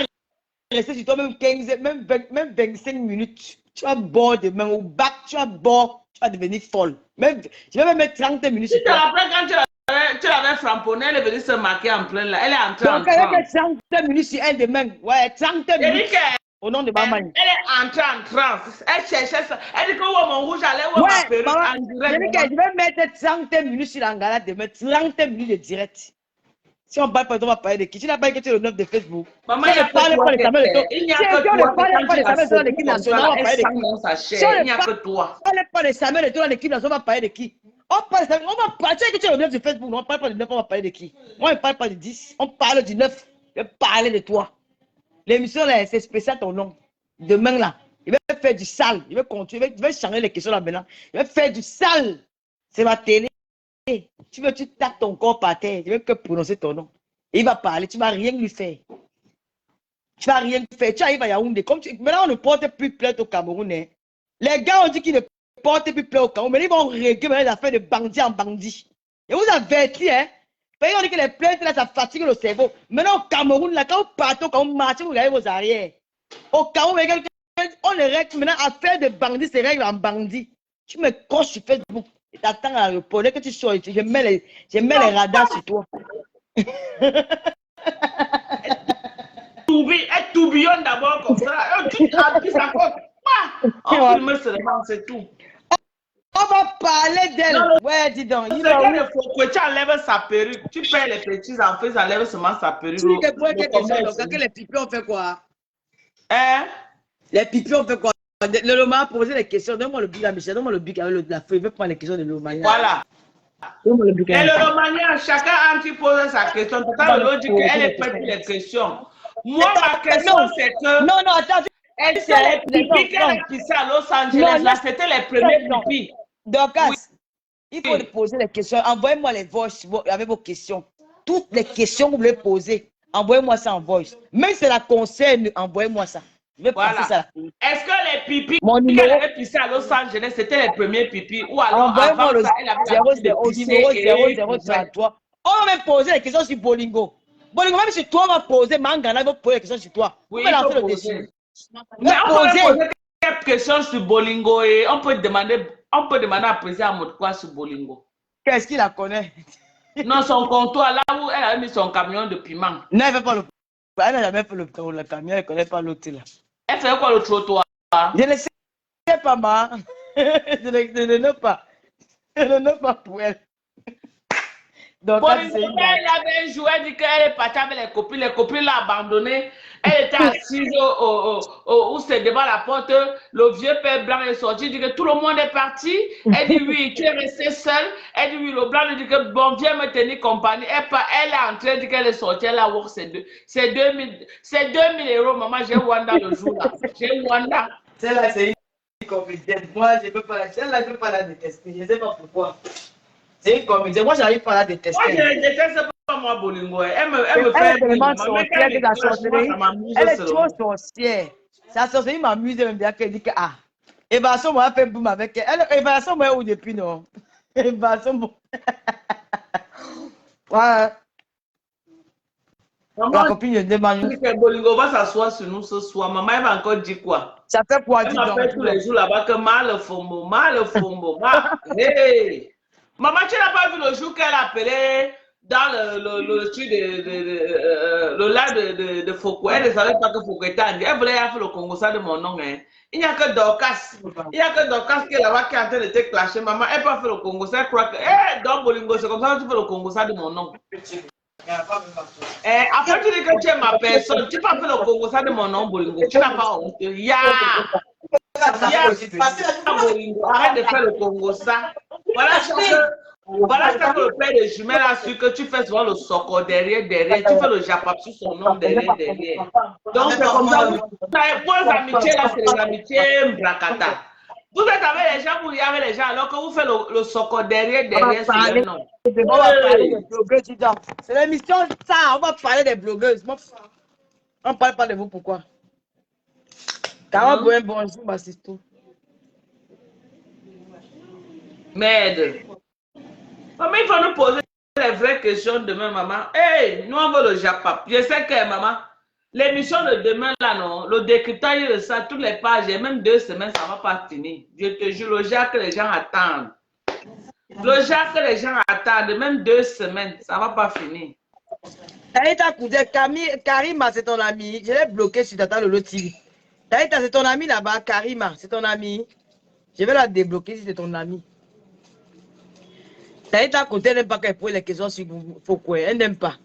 rester sur toi même 15, même 25 minutes. Tu vas boire demain au bac, tu vas boire, tu vas devenir folle. Même, je vais même mettre 30 minutes Tu sur te toi. rappelles quand tu l'avais frapponnée, elle est venue se marquer en plein là. Elle est entrée en Donc, elle va transe. mettre 30 minutes sur elle demain. Ouais, 30 Elle dit minutes. Au nom de maman. elle est entrée en transe. Elle cherchait ça. Elle dit que oh, mon rouge allait voir ma Ouais, perruque maman, en direct. je vais mettre 30 minutes sur l'angala demain. 30 minutes de direct. Si on parle pas, on va parler de qui? Tu n'as pas écouté le 9 de Facebook. Maman, Si il n'y on a ne parle pas de sa mère de Il n'y a si que on toi. ne parle pas de sa mère de l'équipe nationale, on va parler de qui? Dans sa Si on chair. Il ne n'y a que toi. parle pas de sa mère de l'équipe nationale, on va parler de qui? On va parler, tu sais que tu es le 9 de Facebook, on ne parle pas du 9, on va parler de qui? Moi, on ne parle pas du 10, on parle du 9. Je vais parler de toi. L'émission, là, c'est spécial ton nom. Demain, là, il va faire du sale. Il va continuer, il va changer les questions là maintenant. Il va faire du sale. C'est ma télé. Tu veux, tu tapes ton corps par terre. Je veux que prononcer ton nom. Il va parler, tu ne vas rien lui faire. Tu ne vas rien faire. Tu arrives à Yaoundé. Maintenant, on ne porte plus plainte au Cameroun. Hein. Les gars ont dit qu'ils ne portent plus plainte au Cameroun. Mais ils vont régler les affaires de bandit en bandit. Et vous avertis, hein. On dit que les plaintes, là, ça fatigue le cerveau. Maintenant, au Cameroun, là, quand vous partez, quand vous marchez, vous regardez vos arrières. Au Cameroun, on les règle maintenant. Affaire de bandit, c'est règle en bandit. Tu me coches sur Facebook. Et t'attends à répondre. Que tu sois, je mets les radars sur toi. Elle tourbillonne d'abord comme ça. Tu ça on filme seulement, c'est tout. On va parler d'elle. Ouais, dis donc. C'est que tu enlèves sa perruque. Tu perds les petits enfants, ils enlèvent seulement sa perruque. Tu dis que les pipis ont fait quoi? Hein? Les pipis ont fait quoi? Le Loma a posé les questions. Donne-moi le bic à Michel. Donne-moi le bic avec la feuille. Il veut prendre les questions de Loma. Voilà. Et le Romania, chacun entre pose sa question. Tout à l'heure, dit qu'elle est prête pour les questions. Moi, ma question, c'est que. Non, attends. Est-ce que les pipis qu'elle a pissé à Los Angeles, là, c'était les premiers pipis? Donc, il faut poser les questions. Envoyez-moi les voices avec vos questions. Toutes les questions que vous voulez poser, envoyez-moi ça en voice. Même si ça concerne, envoyez-moi ça. Je vais passer ça. Est-ce que les pipis qu'elle avait pissé à Los Angeles, c'était les premiers pipis? Ou alors, envoyez-moi le ça, elle avait 0003. On va même poser les questions sur Bolingo. Bolingo, même si toi, on va poser, Mangana va poser les questions sur toi. Oui, on peut lancer le dessus. Mais on peut poser quelques questions sur Bolingo et on peut demander à président Amodkwa sur Bolingo. Qu'est-ce qu'il la connaît? Non, son comptoir, là où elle a mis son camion de piment. Non, elle fait pas le... Elle n'a jamais fait le camion, elle ne connaît pas l'autre là. Elle fait quoi le trottoir? Je ne sais pas, ma. Je ne sais pas. Je ne sais pas pour elle. Donc, Bon, elle avait un jour, elle dit qu'elle est partie avec les copines l'ont abandonnée. Elle était assise où c'est devant la porte. Le vieux père blanc est sorti, il dit que tout le monde est parti. Elle dit oui, tu es restée seule. Elle dit oui, le blanc lui dit que bon, viens me tenir compagnie. Elle est entrée, elle dit qu'elle est sortie, elle a voir c'est 2000 €, maman, j'ai Wanda le jour là. J'ai Wanda. Celle-là, c'est une comédienne. Moi, je ne peux pas la... Celle-là, je ne peux pas la détester. Je ne sais pas pourquoi. C'est une comédienne. Moi, je n'arrive pas à la détester. Moi, je ne déteste pas moi, Bolingo. Elle me fait... Elle est trop sorcière. Sa sorcière m'amuse même bien qu'elle dit que ah. Et bien, ça, moi, elle fait boum avec elle. Et bien, ça, moi, où depuis, non? Et bien, ça, moi... Ouais. La copine de demande. Bolingo va s'asseoir sur nous ce soir. Maman, elle va encore dire quoi? Ça fait quoi? Elle m'appelle tous les jours là-bas que mal fombo. Hey! Maman, tu n'as pas vu le jour qu'elle appelait dans le truc le lac de Foucault. Elle ne savait pas que Foucault était en. Elle voulait faire le Congo ça de mon nom. Hein. Il n'y a que Dorcas. Il n'y a que Dorcas qui est là-bas qui est en train de te clasher. Maman, elle peut faire le Congo ça. Elle croit que, dans Bolingo, c'est comme ça que tu fais le Congo ça de mon nom. Après, tu dis que tu es ma personne. Tu peux faire le Congo ça de mon nom, Bolingo. Tu n'as pas honte. Arrête de faire le Congo ça. Voilà ce que le père de jumelle a su que tu fais souvent le soco derrière. Tu fais le japap sur son nom derrière. Donc c'est comme ça. Vos amitiés là, c'est les amitiés bracata. Vous êtes avec les gens, vous y avec les gens alors que vous faites le soco derrière sur le nom. On va parler des blogueuses. C'est l'émission ça, on va parler des blogueuses. On ne parle pas de vous, pourquoi? Car bonjour, ma sister. Merde. Maman, il faut nous poser les vraies questions demain, maman. Hey, nous on veut le Japap. Je sais que, maman, l'émission de demain, là, non, le décryptage de ça, toutes les pages, et même 2 semaines, ça ne va pas finir. Je te jure, le genre que les gens attendent. Le genre que les gens attendent, même 2 semaines, ça ne va pas finir. Karima, c'est ton ami. Je l'ai bloqué sur Tata Lolo TV. C'est ton ami là-bas, Karima, c'est ton ami. Je vais la débloquer si c'est ton ami. Taïta côté n'aime pas qu'elle pose les questions sur Foucault. Elle n'aime pas.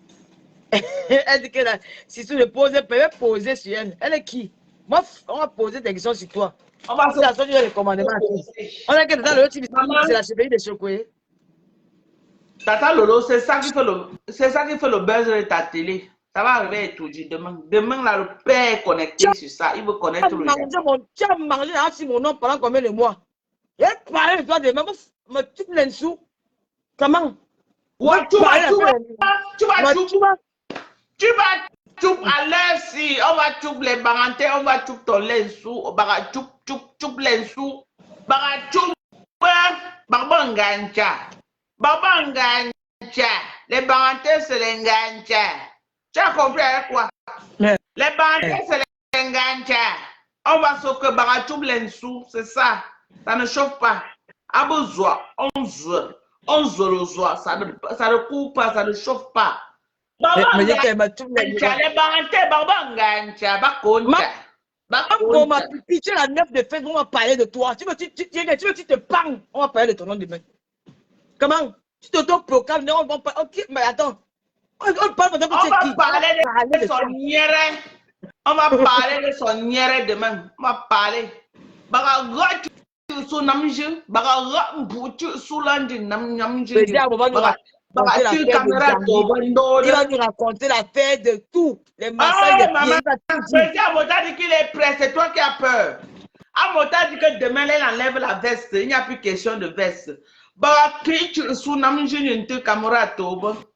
Elle dit que si tu le poses, elle peut poser sur elle. Elle est qui? Moi, on va poser des questions sur toi. On va faire la sorte de commandement. On a que Tata Lolo TV, c'est la CPI de Chocoé. Tata Lolo, c'est ça qui fait le buzz de ta télé. Ça va arriver tout dit demain. Demain, là, le père est connecté sur ça. Il veut connaître le gens. Tu as mangé sur mon nom pendant combien de mois? Il a parlé de toi demain. Mais tu me sous. Comment? Ouais, tu vas tout à l'heure si on va tout les barantés, on va tout ton lensou, on va tout lensou, les barantés c'est les gancha. Tu as compris avec quoi? Les barantés c'est les gancha. On va sauver baratou lensou, c'est ça. Ça ne chauffe pas. À besoin, on se ça ne coupe pas, ça ne chauffe pas. Mais les barantés, tu la 9 de février, on va parler de toi. Tu veux te parles, on va parler de ton nom demain. Comment? Tu t'auto-proclames, on va parler. Ok, mais attends. On parle de son nière. On va parler de son nière demain. On va parler. Sous namje, sous lundi namje. Il va nous raconter l'affaire de tout. Les massages de pieds. Amota dit qu'il est prêt, c'est toi qui as peur. Amota dit que demain, elle enlève la veste. Il n'y a plus question de veste. Sous namje, il y a un camarade. Pour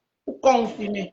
continuer.